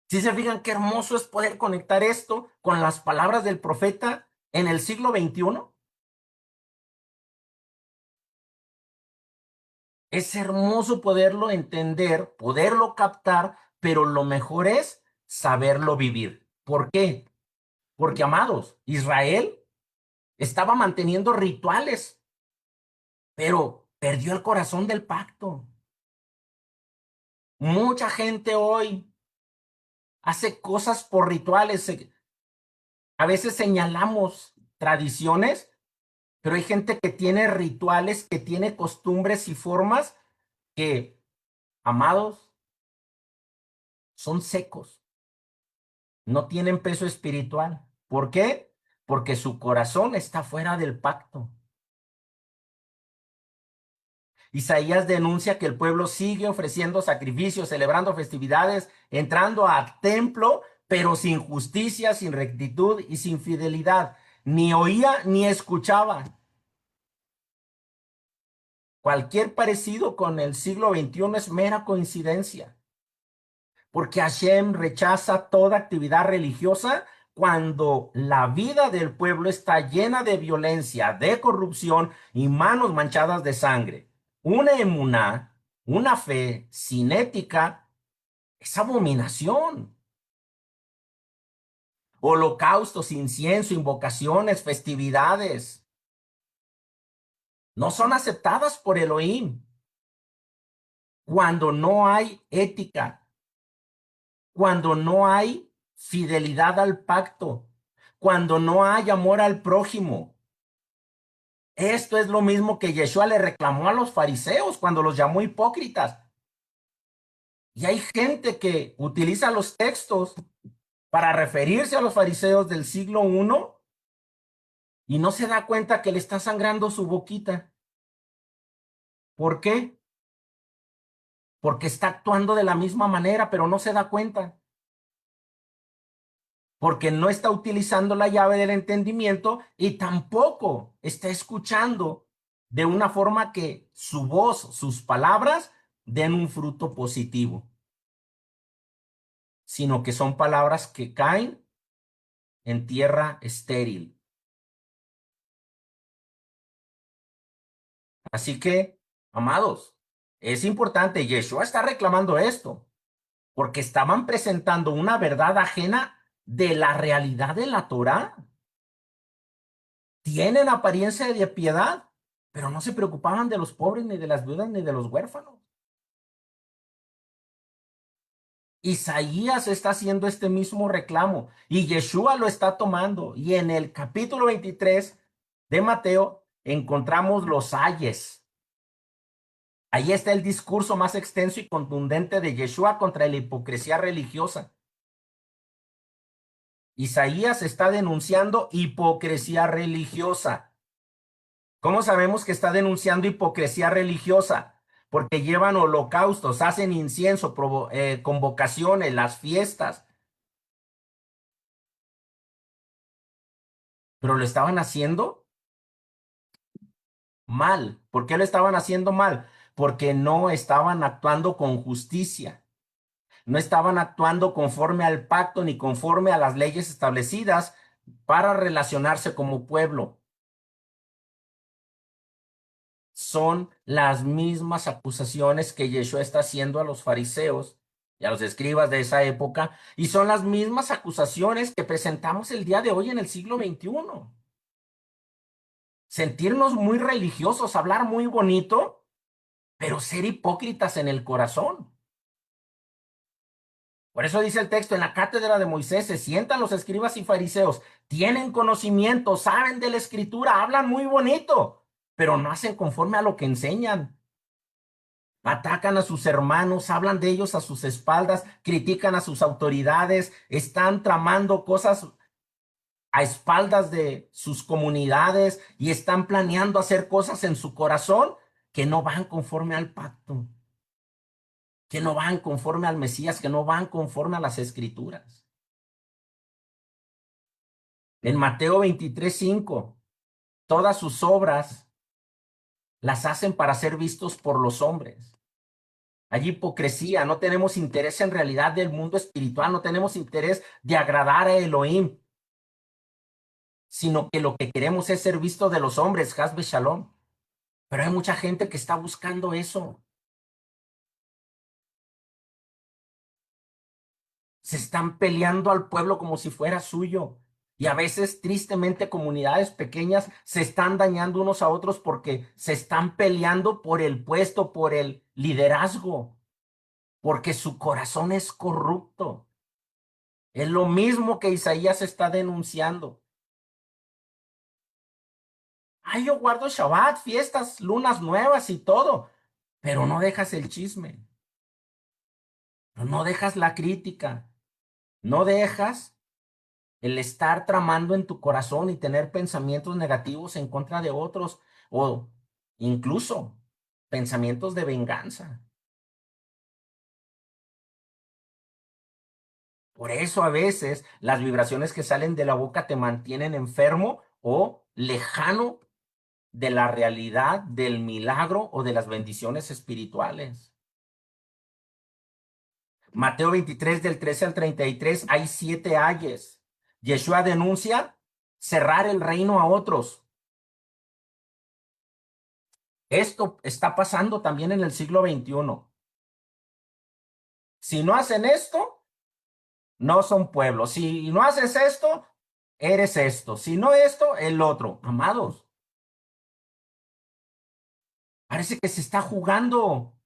¿Sí se fijan qué hermoso es poder conectar esto con las palabras del profeta en el siglo XXI? Es hermoso poderlo entender, poderlo captar, pero lo mejor es saberlo vivir. ¿Por qué? Porque, amados, Israel estaba manteniendo rituales, pero perdió el corazón del pacto. Mucha gente hoy hace cosas por rituales. A veces señalamos tradiciones, pero hay gente que tiene rituales, que tiene costumbres y formas que, amados, son secos. No tienen peso espiritual. ¿Por qué? Porque su corazón está fuera del pacto. Isaías denuncia que el pueblo sigue ofreciendo sacrificios, celebrando festividades, entrando al templo, pero sin justicia, sin rectitud y sin fidelidad. Ni oía ni escuchaba. Cualquier parecido con el siglo XXI es mera coincidencia, porque Hashem rechaza toda actividad religiosa cuando la vida del pueblo está llena de violencia, de corrupción y manos manchadas de sangre. Una emuná, una fe sin ética, es abominación. Holocaustos, incienso, invocaciones, festividades, no son aceptadas por Elohim cuando no hay ética, cuando no hay fidelidad al pacto, cuando no hay amor al prójimo. Esto es lo mismo que Yeshua le reclamó a los fariseos cuando los llamó hipócritas. Y hay gente que utiliza los textos para referirse a los fariseos del siglo I y no se da cuenta que le está sangrando su boquita. ¿Por qué? Porque está actuando de la misma manera, pero no se da cuenta. Porque no está utilizando la llave del entendimiento y tampoco está escuchando de una forma que su voz, sus palabras den un fruto positivo, sino que son palabras que caen en tierra estéril. Así que, amados, es importante, Yeshua está reclamando esto, porque estaban presentando una verdad ajena de la realidad de la Torá. Tienen apariencia de piedad, pero no se preocupaban de los pobres, ni de las viudas, ni de los huérfanos. Isaías está haciendo este mismo reclamo y Yeshua lo está tomando. Y en el capítulo 23 de Mateo encontramos los ayes. Ahí está el discurso más extenso y contundente de Yeshua contra la hipocresía religiosa. Isaías está denunciando hipocresía religiosa. ¿Cómo sabemos que está denunciando hipocresía religiosa? Porque llevan holocaustos, hacen incienso, convocaciones, las fiestas. Pero lo estaban haciendo mal. ¿Por qué lo estaban haciendo mal? Porque no estaban actuando con justicia. No estaban actuando conforme al pacto ni conforme a las leyes establecidas para relacionarse como pueblo. Son las mismas acusaciones que Yeshua está haciendo a los fariseos y a los escribas de esa época, y son las mismas acusaciones que presentamos el día de hoy en el siglo XXI. Sentirnos muy religiosos, hablar muy bonito, pero ser hipócritas en el corazón. Por eso dice el texto, en la cátedra de Moisés se sientan los escribas y fariseos, tienen conocimiento, saben de la escritura, hablan muy bonito, pero no hacen conforme a lo que enseñan. Atacan a sus hermanos, hablan de ellos a sus espaldas, critican a sus autoridades, están tramando cosas a espaldas de sus comunidades y están planeando hacer cosas en su corazón que no van conforme al pacto, que no van conforme al Mesías, que no van conforme a las Escrituras. En Mateo 23:5, todas sus obras las hacen para ser vistos por los hombres. Hay hipocresía, no tenemos interés en realidad del mundo espiritual, no tenemos interés de agradar a Elohim, sino que lo que queremos es ser visto de los hombres, Hasbe Shalom. Pero hay mucha gente que está buscando eso. Se están peleando al pueblo como si fuera suyo. Y a veces, tristemente, comunidades pequeñas se están dañando unos a otros porque se están peleando por el puesto, por el liderazgo, porque su corazón es corrupto. Es lo mismo que Isaías está denunciando. Ay, yo guardo Shabbat, fiestas, lunas nuevas y todo, pero no dejas el chisme, no dejas la crítica, no dejas el estar tramando en tu corazón y tener pensamientos negativos en contra de otros o incluso pensamientos de venganza. Por eso a veces las vibraciones que salen de la boca te mantienen enfermo o lejano de la realidad, del milagro o de las bendiciones espirituales. Mateo 23, del 13 al 33, hay 7 ayes. Yeshua denuncia cerrar el reino a otros. Esto está pasando también en el siglo XXI. Si no hacen esto, no son pueblo. Si no haces esto, eres esto. Si no esto, el otro. Amados, parece que se está jugando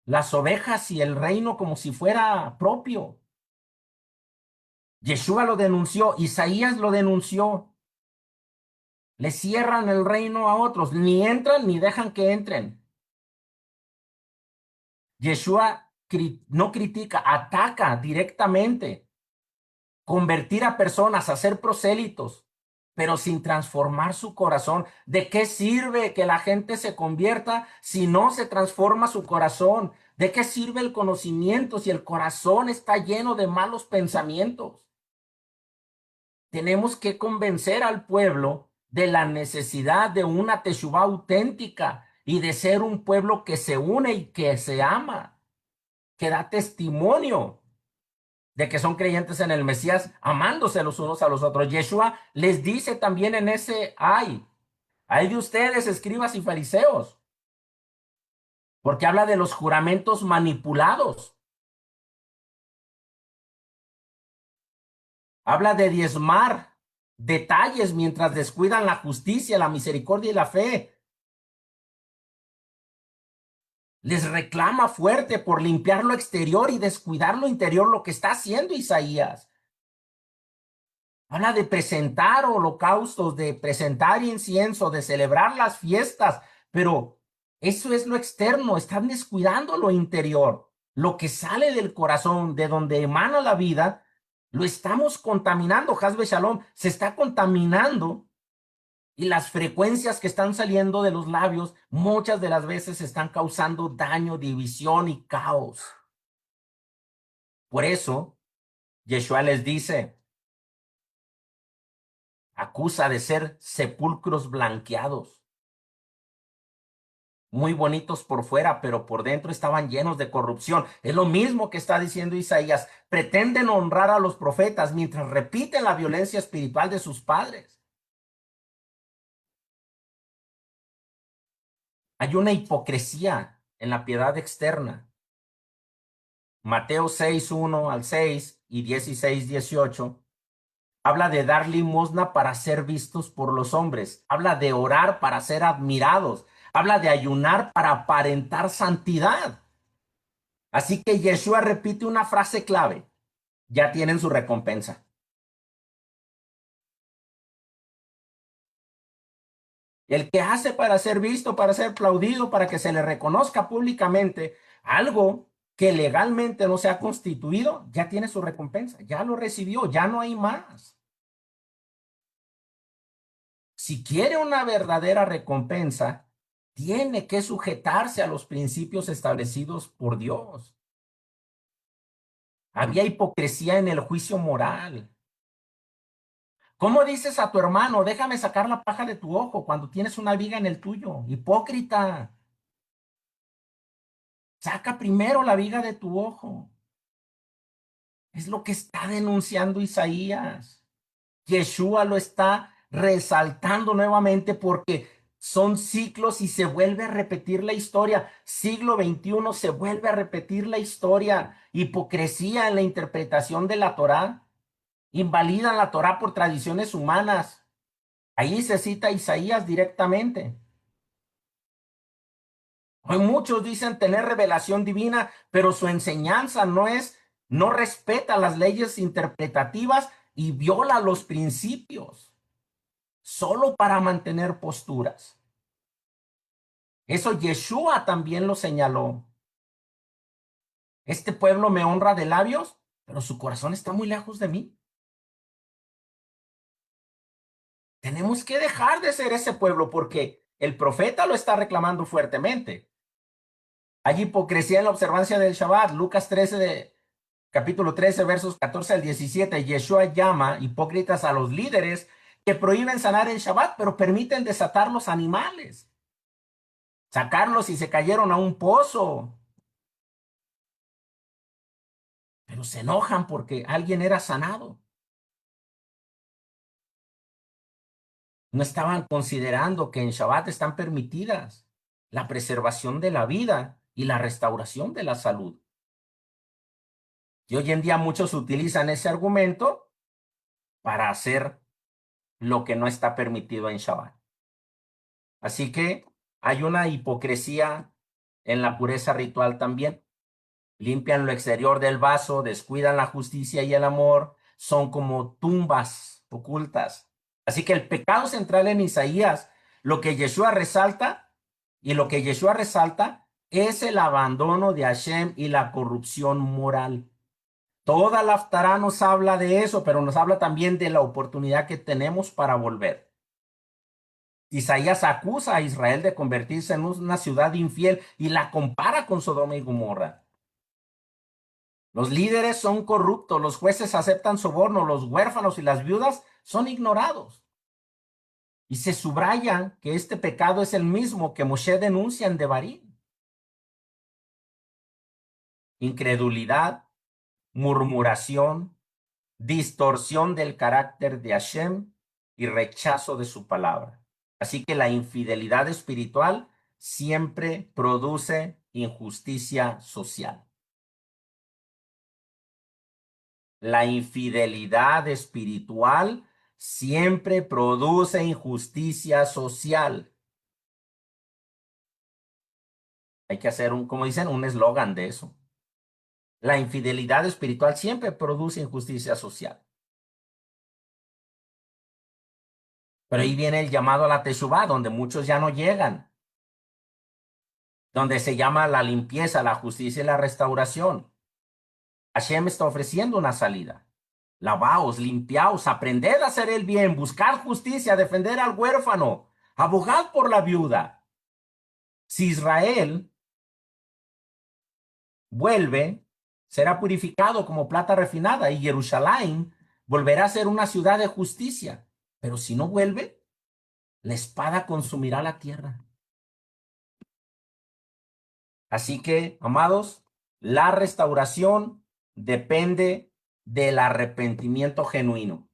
las ovejas y el reino como si fuera propio. Yeshua lo denunció, Isaías lo denunció. Le cierran el reino a otros, ni entran ni dejan que entren. Yeshua no critica, ataca directamente. Convertir a personas a ser prosélitos, pero sin transformar su corazón. ¿De qué sirve que la gente se convierta si no se transforma su corazón? ¿De qué sirve el conocimiento si el corazón está lleno de malos pensamientos? Tenemos que convencer al pueblo de la necesidad de una teshuvá auténtica y de ser un pueblo que se une y que se ama, que da testimonio de que son creyentes en el Mesías, amándose los unos a los otros. Yeshua les dice también en ese ay de ustedes, escribas y fariseos, porque habla de los juramentos manipulados. Habla de diezmar detalles mientras descuidan la justicia, la misericordia y la fe. Les reclama fuerte por limpiar lo exterior y descuidar lo interior, lo que está haciendo Isaías. Habla de presentar holocaustos, de presentar incienso, de celebrar las fiestas, pero eso es lo externo, están descuidando lo interior, lo que sale del corazón, de donde emana la vida, lo estamos contaminando. Hasbe Shalom, se está contaminando y las frecuencias que están saliendo de los labios muchas de las veces están causando daño, división y caos. Por eso, Yeshua les dice, acusa de ser sepulcros blanqueados, muy bonitos por fuera, pero por dentro estaban llenos de corrupción. Es lo mismo que está diciendo Isaías. Pretenden honrar a los profetas mientras repiten la violencia espiritual de sus padres. Hay una hipocresía en la piedad externa. Mateo 6, 1 al 6 y 16, 18. Habla de dar limosna para ser vistos por los hombres. Habla de orar para ser admirados. Habla de ayunar para aparentar santidad. Así que Yeshua repite una frase clave. Ya tienen su recompensa. El que hace para ser visto, para ser aplaudido, para que se le reconozca públicamente algo que legalmente no se ha constituido, ya tiene su recompensa, ya lo recibió, ya no hay más. Si quiere una verdadera recompensa, tiene que sujetarse a los principios establecidos por Dios. Había hipocresía en el juicio moral. ¿Cómo dices a tu hermano, déjame sacar la paja de tu ojo cuando tienes una viga en el tuyo? Hipócrita. Saca primero la viga de tu ojo. Es lo que está denunciando Isaías. Yeshua lo está resaltando nuevamente porque son ciclos y se vuelve a repetir la historia. Siglo XXI se vuelve a repetir la historia. Hipocresía en la interpretación de la Torá. Invalidan la Torá por tradiciones humanas. Ahí se cita Isaías directamente. Hoy muchos dicen tener revelación divina, pero su enseñanza no respeta las leyes interpretativas y viola los principios, solo para mantener posturas. Eso Yeshua también lo señaló. Este pueblo me honra de labios, pero su corazón está muy lejos de mí. Tenemos que dejar de ser ese pueblo porque el profeta lo está reclamando fuertemente. Hay hipocresía en la observancia del Shabbat. Lucas 13, capítulo 13, versos 14 al 17. Yeshua llama hipócritas a los líderes que prohíben sanar el Shabbat, pero permiten desatar los animales. Sacarlos si se cayeron a un pozo. Pero se enojan porque alguien era sanado. No estaban considerando que en Shabbat están permitidas la preservación de la vida y la restauración de la salud. Y hoy en día muchos utilizan ese argumento para hacer lo que no está permitido en Shabbat. Así que hay una hipocresía en la pureza ritual también. Limpian lo exterior del vaso, descuidan la justicia y el amor, son como tumbas ocultas. Así que el pecado central en Isaías, lo que Yeshua resalta es el abandono de Hashem y la corrupción moral. Toda la Haftará nos habla de eso, pero nos habla también de la oportunidad que tenemos para volver. Isaías acusa a Israel de convertirse en una ciudad infiel y la compara con Sodoma y Gomorra. Los líderes son corruptos, los jueces aceptan soborno, los huérfanos y las viudas son ignorados. Y se subraya que este pecado es el mismo que Moshe denuncia en Devarim. Incredulidad, murmuración, distorsión del carácter de Hashem y rechazo de su palabra. Así que la infidelidad espiritual siempre produce injusticia social. La infidelidad espiritual siempre produce injusticia social. Hay que hacer como dicen, un eslogan de eso. La infidelidad espiritual siempre produce injusticia social. Pero ahí viene el llamado a la Teshuvá, donde muchos ya no llegan. Donde se llama la limpieza, la justicia y la restauración. Hashem está ofreciendo una salida. Lavaos, limpiaos, aprended a hacer el bien, buscad justicia, defender al huérfano, abogad por la viuda. Si Israel vuelve, será purificado como plata refinada y Jerusalén volverá a ser una ciudad de justicia. Pero si no vuelve, la espada consumirá la tierra. Así que, amados, la restauración depende del arrepentimiento genuino,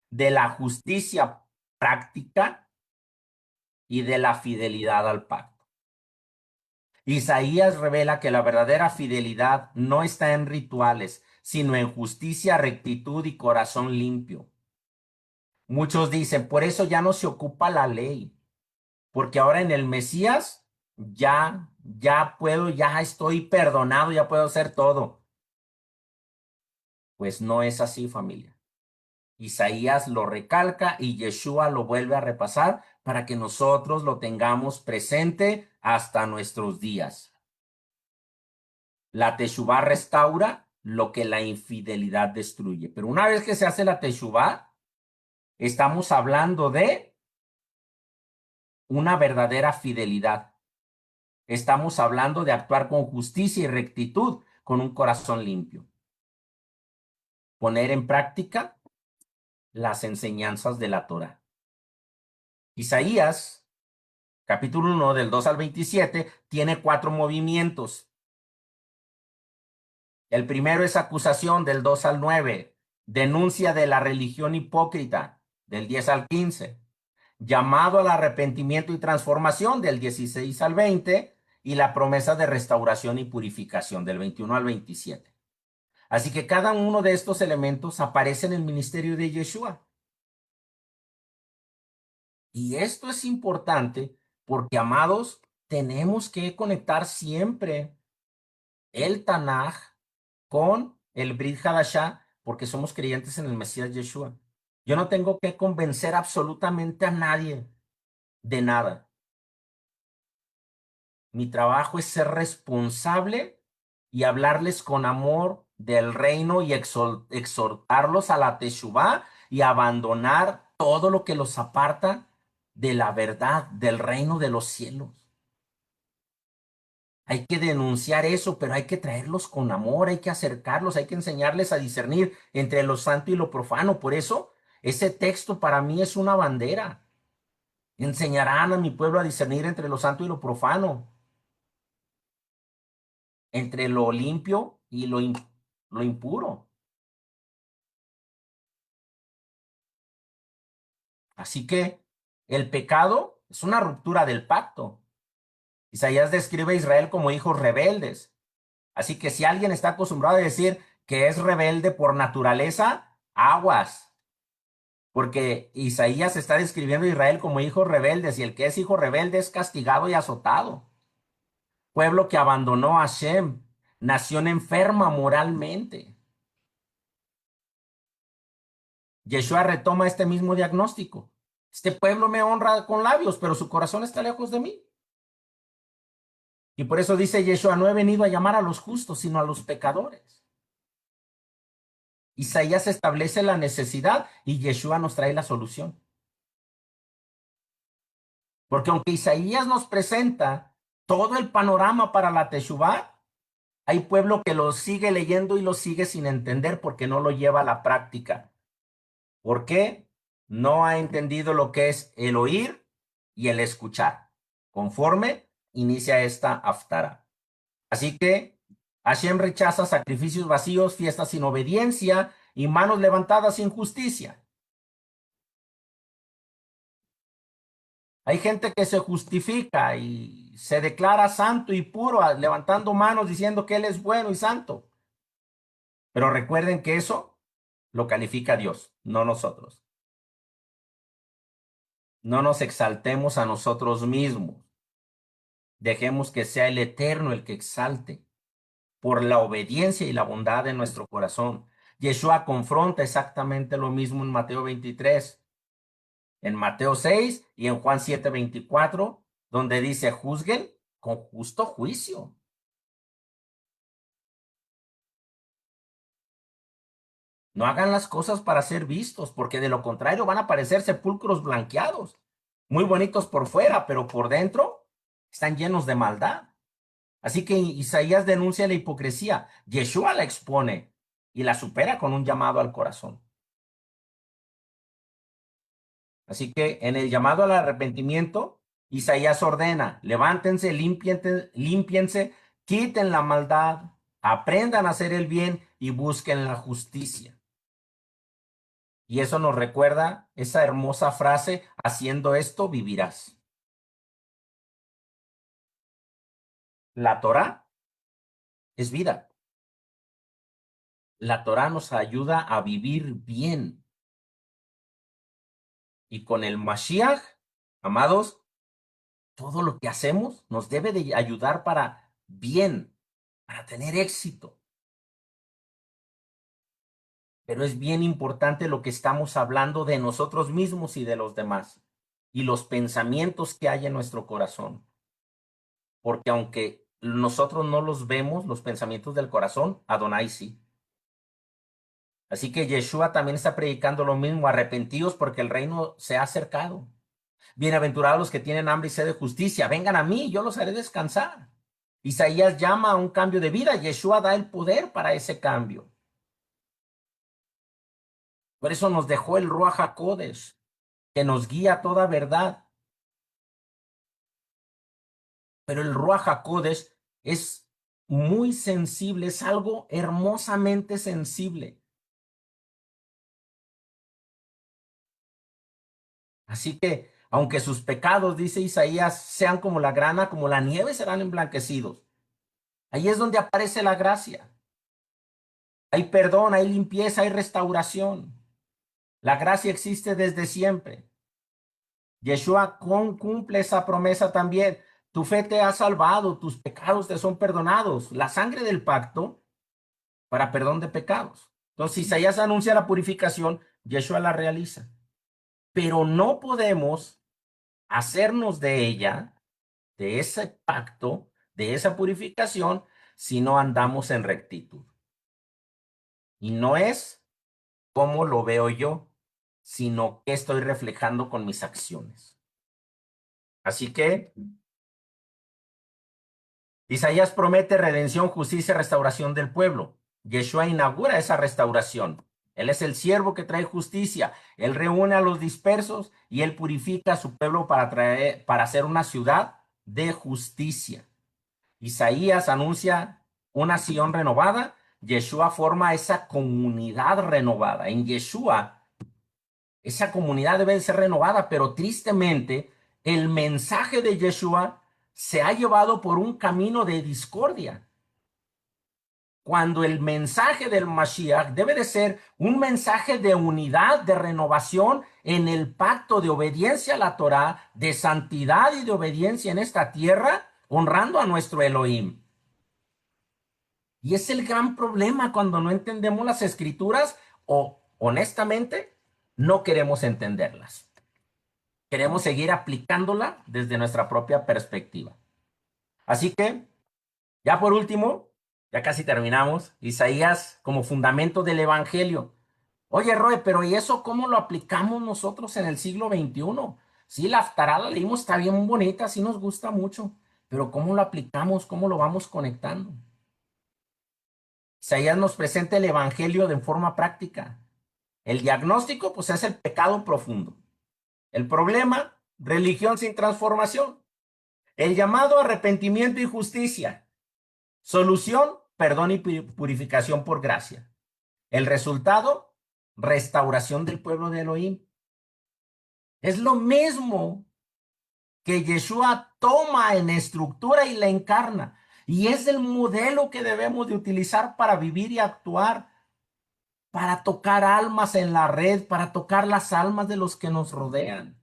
de la justicia práctica y de la fidelidad al pacto. Isaías revela que la verdadera fidelidad no está en rituales, sino en justicia, rectitud y corazón limpio. Muchos dicen, por eso ya no se ocupa la ley, porque ahora en el Mesías ya estoy perdonado, ya puedo hacer todo. Pues no es así, familia. Isaías lo recalca y Yeshua lo vuelve a repasar para que nosotros lo tengamos presente hasta nuestros días. La teshuvá restaura lo que la infidelidad destruye. Pero una vez que se hace la teshuvá, estamos hablando de una verdadera fidelidad. Estamos hablando de actuar con justicia y rectitud, con un corazón limpio. Poner en práctica las enseñanzas de la Torá. Isaías, capítulo 1, del 2 al 27, tiene 4 movimientos. El primero es acusación, del 2 al 9. Denuncia de la religión hipócrita, del 10 al 15. Llamado al arrepentimiento y transformación, del 16 al 20. Y la promesa de restauración y purificación, del 21 al 27. Así que cada uno de estos elementos aparece en el ministerio de Yeshua. Y esto es importante porque, amados, tenemos que conectar siempre el Tanaj con el Brit Hadashah porque somos creyentes en el Mesías Yeshua. Yo no tengo que convencer absolutamente a nadie de nada. Mi trabajo es ser responsable y hablarles con amor del reino y exhortarlos a la teshuvá y abandonar todo lo que los aparta de la verdad, del reino de los cielos. Hay que denunciar eso, pero hay que traerlos con amor, hay que acercarlos, hay que enseñarles a discernir entre lo santo y lo profano. Por eso, ese texto para mí es una bandera. Enseñarán a mi pueblo a discernir entre lo santo y lo profano, entre lo limpio y lo impuro. Así que el pecado es una ruptura del pacto. Isaías describe a Israel como hijos rebeldes. Así que si alguien está acostumbrado a decir que es rebelde por naturaleza, aguas. Porque Isaías está describiendo a Israel como hijos rebeldes y el que es hijo rebelde es castigado y azotado. Pueblo que abandonó a Hashem, nación enferma moralmente. Yeshua retoma este mismo diagnóstico. Este pueblo me honra con labios, pero su corazón está lejos de mí. Y por eso dice Yeshua, no he venido a llamar a los justos, sino a los pecadores. Isaías establece la necesidad y Yeshua nos trae la solución. Porque aunque Isaías nos presenta todo el panorama para la teshuvá, hay pueblo que lo sigue leyendo y lo sigue sin entender porque no lo lleva a la práctica. ¿Por qué? No ha entendido lo que es el oír y el escuchar. Conforme inicia esta haftara. Así que Hashem rechaza sacrificios vacíos, fiestas sin obediencia y manos levantadas sin justicia. Hay gente que se justifica y se declara santo y puro, levantando manos diciendo que Él es bueno y santo. Pero recuerden que eso lo califica Dios, no nosotros. No nos exaltemos a nosotros mismos. Dejemos que sea el Eterno el que exalte por la obediencia y la bondad de nuestro corazón. Yeshua confronta exactamente lo mismo en Mateo 23, en Mateo 6 y en Juan 7:24, donde dice, juzguen con justo juicio. No hagan las cosas para ser vistos, porque de lo contrario van a parecer sepulcros blanqueados, muy bonitos por fuera, pero por dentro están llenos de maldad. Así que Isaías denuncia la hipocresía. Yeshua la expone y la supera con un llamado al corazón. Así que en el llamado al arrepentimiento, Isaías ordena, levántense, límpiense, quiten la maldad, aprendan a hacer el bien y busquen la justicia. Y eso nos recuerda esa hermosa frase, haciendo esto vivirás. La Torá es vida. La Torá nos ayuda a vivir bien. Y con el Mashiach, amados, todo lo que hacemos nos debe de ayudar para bien, para tener éxito. Pero es bien importante lo que estamos hablando de nosotros mismos y de los demás, y los pensamientos que hay en nuestro corazón. Porque aunque nosotros no los vemos, los pensamientos del corazón, Adonai sí. Así que Yeshua también está predicando lo mismo: arrepentíos porque el reino se ha acercado. Bienaventurados los que tienen hambre y sed de justicia, vengan a mí, yo los haré descansar. Isaías llama a un cambio de vida, Yeshua da el poder para ese cambio. Por eso nos dejó el Ruach HaKodesh, que nos guía a toda verdad. Pero el Ruach HaKodesh es muy sensible, es algo hermosamente sensible. Así que, aunque sus pecados, dice Isaías, sean como la grana, como la nieve, serán emblanquecidos. Ahí es donde aparece la gracia. Hay perdón, hay limpieza, hay restauración. La gracia existe desde siempre. Yeshua cumple esa promesa también. Tu fe te ha salvado, tus pecados te son perdonados. La sangre del pacto para perdón de pecados. Entonces, Isaías anuncia la purificación, Yeshua la realiza. Pero no podemos hacernos de ella, de ese pacto, de esa purificación, si no andamos en rectitud. Y no es cómo lo veo yo, sino qué estoy reflejando con mis acciones. Así que Isaías promete redención, justicia y restauración del pueblo. Yeshua inaugura esa restauración. Él es el siervo que trae justicia. Él reúne a los dispersos y él purifica a su pueblo para hacer una ciudad de justicia. Isaías anuncia una Sion renovada. Yeshua forma esa comunidad renovada. En Yeshua, esa comunidad debe de ser renovada, pero tristemente, el mensaje de Yeshua se ha llevado por un camino de discordia. Cuando el mensaje del Mashiach debe de ser un mensaje de unidad, de renovación en el pacto de obediencia a la Torá, de santidad y de obediencia en esta tierra, honrando a nuestro Elohim. Y es el gran problema cuando no entendemos las escrituras o, honestamente, no queremos entenderlas. Queremos seguir aplicándola desde nuestra propia perspectiva. Así que, ya por último, ya casi terminamos, Isaías como fundamento del Evangelio. Oye, Roe, pero ¿y eso cómo lo aplicamos nosotros en el siglo XXI? Sí, la Haftará la leímos, está bien bonita, sí nos gusta mucho, pero ¿cómo lo aplicamos? ¿Cómo lo vamos conectando? Isaías nos presenta el Evangelio de forma práctica. El diagnóstico, pues, es el pecado profundo. El problema, religión sin transformación. El llamado, arrepentimiento y justicia. Solución, perdón y purificación por gracia. El resultado, restauración del pueblo de Elohim. Es lo mismo que Yeshua toma en estructura y la encarna. Y es el modelo que debemos de utilizar para vivir y actuar, para tocar almas en la red, para tocar las almas de los que nos rodean.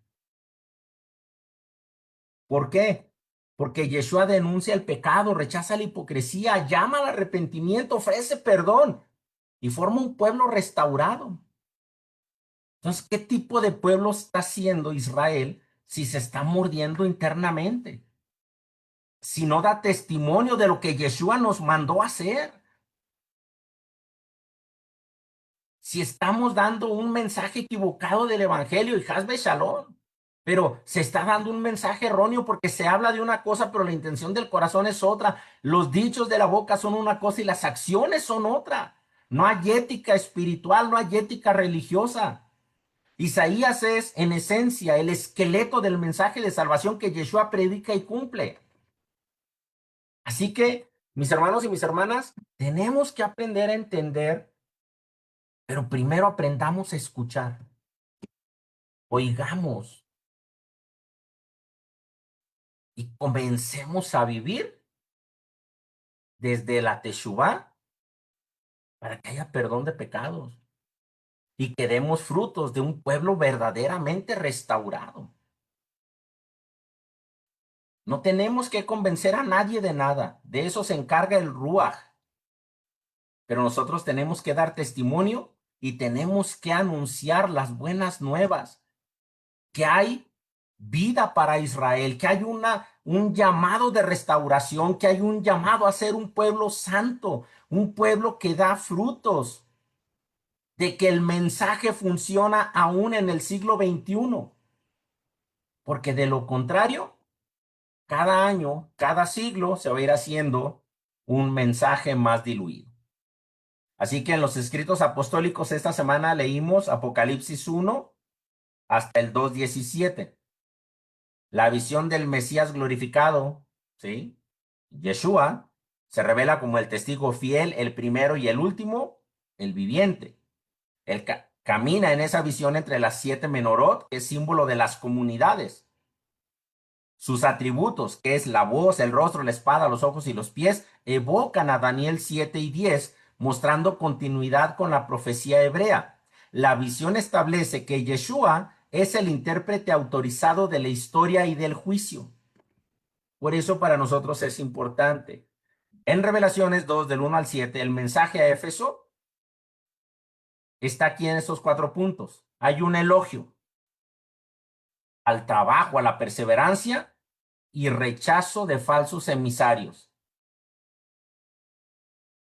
¿Por qué? Porque Yeshua denuncia el pecado, rechaza la hipocresía, llama al arrepentimiento, ofrece perdón y forma un pueblo restaurado. Entonces, ¿qué tipo de pueblo está siendo Israel si se está mordiendo internamente? Si no da testimonio de lo que Yeshua nos mandó a hacer. Si estamos dando un mensaje equivocado del evangelio y Hasbe Shalom, pero se está dando un mensaje erróneo porque se habla de una cosa, pero la intención del corazón es otra. Los dichos de la boca son una cosa y las acciones son otra. No hay ética espiritual, no hay ética religiosa. Isaías es, en esencia, el esqueleto del mensaje de salvación que Yeshua predica y cumple. Así que, mis hermanos y mis hermanas, tenemos que aprender a entender, pero primero aprendamos a escuchar. Oigamos y comencemos a vivir desde la Teshuvá para que haya perdón de pecados y que demos frutos de un pueblo verdaderamente restaurado. No tenemos que convencer a nadie de nada. De eso se encarga el Ruach. Pero nosotros tenemos que dar testimonio y tenemos que anunciar las buenas nuevas, que hay vida para Israel, que hay un llamado de restauración, que hay un llamado a ser un pueblo santo, un pueblo que da frutos, de que el mensaje funciona aún en el siglo XXI, porque de lo contrario, cada año, cada siglo se va a ir haciendo un mensaje más diluido. Así que en los escritos apostólicos esta semana leímos Apocalipsis 1 hasta el 2:17. La visión del Mesías glorificado, ¿sí? Yeshua se revela como el testigo fiel, el primero y el último, el viviente. Él camina en esa visión entre las 7 menorot, que es símbolo de las comunidades. Sus atributos, que es la voz, el rostro, la espada, los ojos y los pies, evocan a Daniel 7 y 10, mostrando continuidad con la profecía hebrea. La visión establece que Yeshua es el intérprete autorizado de la historia y del juicio. Por eso para nosotros es importante. En Revelaciones 2, del 1 al 7, el mensaje a Éfeso está aquí en estos 4 puntos. Hay un elogio al trabajo, a la perseverancia y rechazo de falsos emisarios.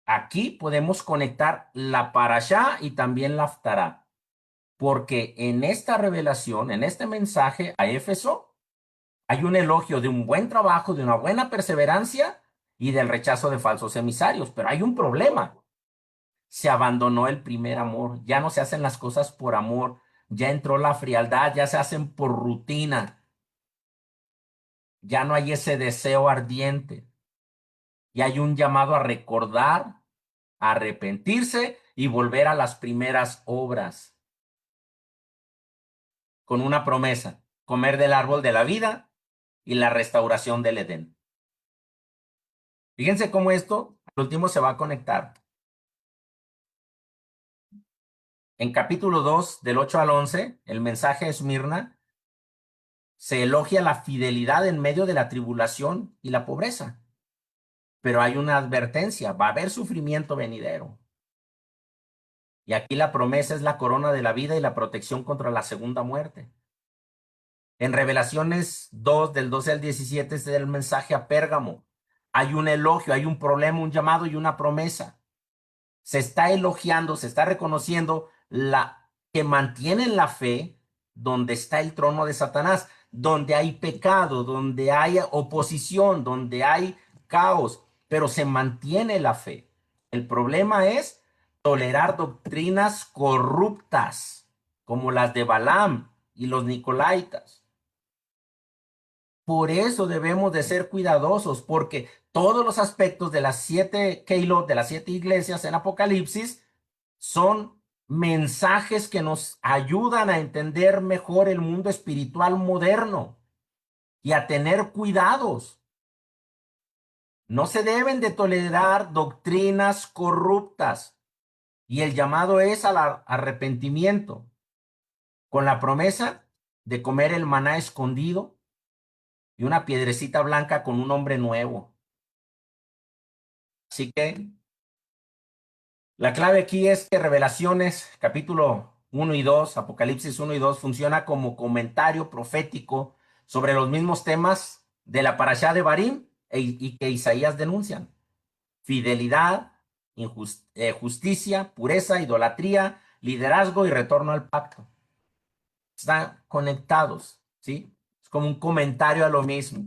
Aquí podemos conectar la parashá y también la haftará, porque en esta revelación, en este mensaje a Éfeso, hay un elogio de un buen trabajo, de una buena perseverancia y del rechazo de falsos emisarios. Pero hay un problema. Se abandonó el primer amor. Ya no se hacen las cosas por amor. Ya entró la frialdad, ya se hacen por rutina. Ya no hay ese deseo ardiente. Y hay un llamado a recordar, a arrepentirse y volver a las primeras obras. Con una promesa: comer del árbol de la vida y la restauración del Edén. Fíjense cómo esto, al último, se va a conectar. En capítulo 2, del 8 al 11, el mensaje de Esmirna, se elogia la fidelidad en medio de la tribulación y la pobreza. Pero hay una advertencia: va a haber sufrimiento venidero. Y aquí la promesa es la corona de la vida y la protección contra la segunda muerte. En Revelaciones 2, del 12 al 17, es el mensaje a Pérgamo. Hay un elogio, hay un problema, un llamado y una promesa. Se está elogiando, se está reconociendo la que mantienen la fe donde está el trono de Satanás, donde hay pecado, donde hay oposición, donde hay caos, pero se mantiene la fe. El problema es tolerar doctrinas corruptas como las de Balaam y los Nicolaitas. Por eso debemos de ser cuidadosos, porque todos los aspectos de las 7 Keilot, de las 7 iglesias en Apocalipsis, son mensajes que nos ayudan a entender mejor el mundo espiritual moderno y a tener cuidados. No se deben de tolerar doctrinas corruptas, y el llamado es al arrepentimiento, con la promesa de comer el maná escondido y una piedrecita blanca con un nombre nuevo. Así que la clave aquí es que Revelaciones, capítulo 1 y 2, Apocalipsis 1 y 2, funciona como comentario profético sobre los mismos temas de la parashá de Barim y que Isaías denuncian: fidelidad, justicia, pureza, idolatría, liderazgo y retorno al pacto. Están conectados, ¿sí? Es como un comentario a lo mismo.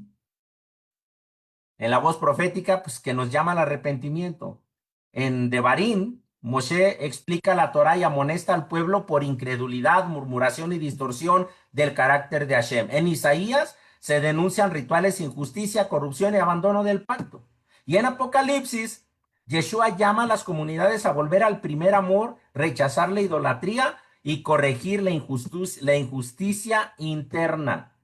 En la voz profética, pues, que nos llama al arrepentimiento. En Devarim, Moshe explica la Torá y amonesta al pueblo por incredulidad, murmuración y distorsión del carácter de Hashem. En Isaías se denuncian rituales, injusticia, corrupción y abandono del pacto. Y en Apocalipsis, Yeshua llama a las comunidades a volver al primer amor, rechazar la idolatría y corregir la injusticia interna.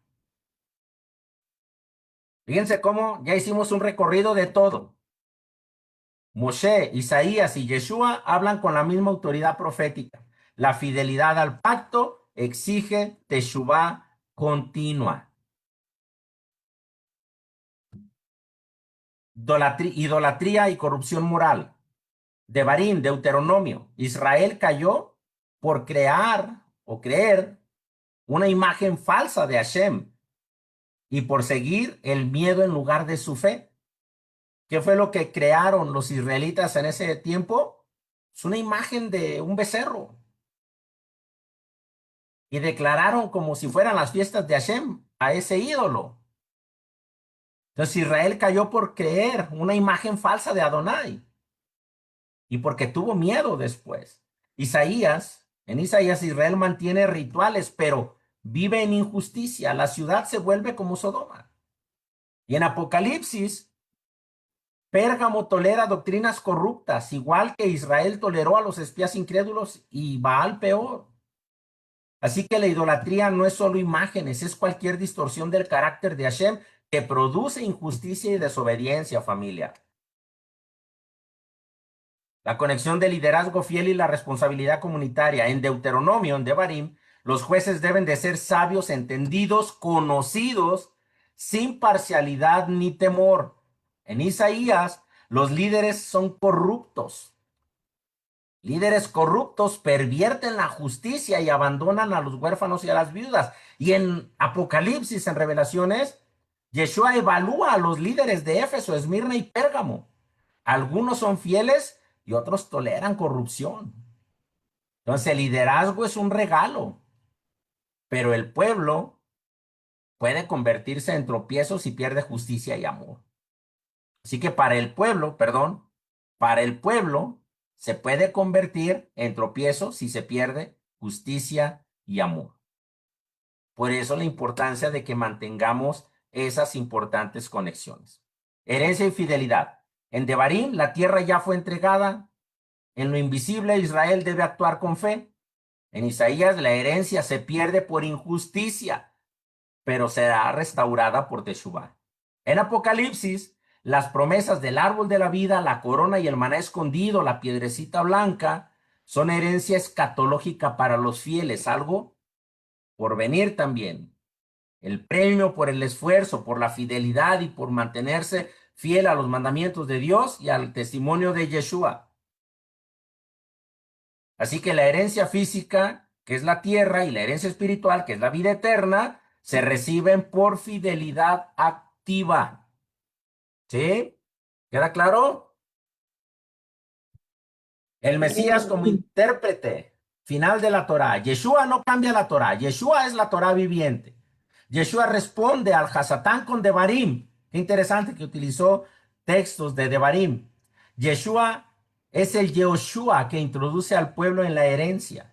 Fíjense cómo ya hicimos un recorrido de todo. Moshe, Isaías y Yeshua hablan con la misma autoridad profética. La fidelidad al pacto exige teshuvá continua. Idolatría y corrupción moral. Devarim, Deuteronomio. Israel cayó por crear o creer una imagen falsa de Hashem y por seguir el miedo en lugar de su fe. ¿Qué fue lo que crearon los israelitas en ese tiempo? Es una imagen de un becerro. Y declararon como si fueran las fiestas de Hashem a ese ídolo. Entonces Israel cayó por creer una imagen falsa de Adonai. Y porque tuvo miedo después. En Isaías Israel mantiene rituales, pero vive en injusticia. La ciudad se vuelve como Sodoma. Y en Apocalipsis, Pérgamo tolera doctrinas corruptas, igual que Israel toleró a los espías incrédulos y Baal peor. Así que la idolatría no es solo imágenes, es cualquier distorsión del carácter de Hashem que produce injusticia y desobediencia, familia. La conexión del liderazgo fiel y la responsabilidad comunitaria. En Deuteronomio, en Devarim, los jueces deben de ser sabios, entendidos, conocidos, sin parcialidad ni temor. En Isaías, los líderes son corruptos. Líderes corruptos pervierten la justicia y abandonan a los huérfanos y a las viudas. Y en Apocalipsis, en Revelaciones, Yeshua evalúa a los líderes de Éfeso, Esmirna y Pérgamo. Algunos son fieles y otros toleran corrupción. Entonces, el liderazgo es un regalo, pero el pueblo puede convertirse en tropiezos si pierde justicia y amor. Así que para el pueblo se puede convertir en tropiezo si se pierde justicia y amor. Por eso la importancia de que mantengamos esas importantes conexiones. Herencia y fidelidad. En Devarim, la tierra ya fue entregada. En lo invisible, Israel debe actuar con fe. En Isaías, la herencia se pierde por injusticia, pero será restaurada por Teshuvah. En Apocalipsis, las promesas del árbol de la vida, la corona y el maná escondido, la piedrecita blanca, son herencia escatológica para los fieles, algo por venir también. El premio por el esfuerzo, por la fidelidad y por mantenerse fiel a los mandamientos de Dios y al testimonio de Yeshua. Así que la herencia física, que es la tierra, y la herencia espiritual, que es la vida eterna, se reciben por fidelidad activa. ¿Sí? ¿Queda claro? El Mesías como intérprete final de la Torá. Yeshua no cambia la Torá. Yeshua es la Torá viviente. Yeshua responde al Hasatán con Devarim. Qué interesante que utilizó textos de Devarim. Yeshua es el Yehoshua que introduce al pueblo en la herencia.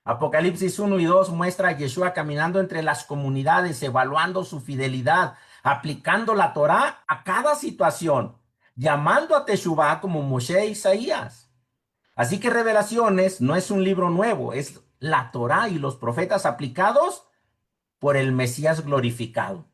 Apocalipsis 1 y 2 muestra a Yeshua caminando entre las comunidades, evaluando su fidelidad, aplicando la Torá a cada situación, llamando a Teshuvah como Moshe e Isaías. Así que Revelaciones no es un libro nuevo, es la Torá y los profetas aplicados por el Mesías glorificado.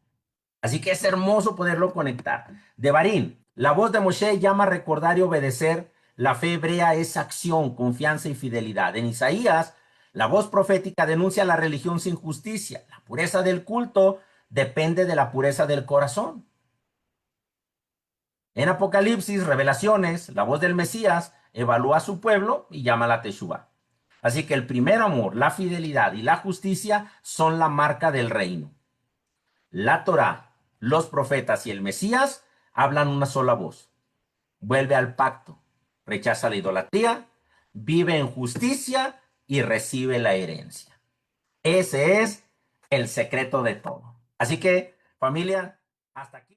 Así que es hermoso poderlo conectar. Devarim, la voz de Moshe llama a recordar y obedecer. La fe hebrea es acción, confianza y fidelidad. En Isaías, la voz profética denuncia la religión sin justicia. La pureza del culto depende de la pureza del corazón. En Apocalipsis, Revelaciones, la voz del Mesías evalúa a su pueblo y llama a la Teshuvah. Así que el primer amor, la fidelidad y la justicia son la marca del reino. La Torá, los profetas y el Mesías hablan una sola voz. Vuelve al pacto, rechaza la idolatría, vive en justicia y recibe la herencia. Ese es el secreto de todo. Así que, familia, hasta aquí.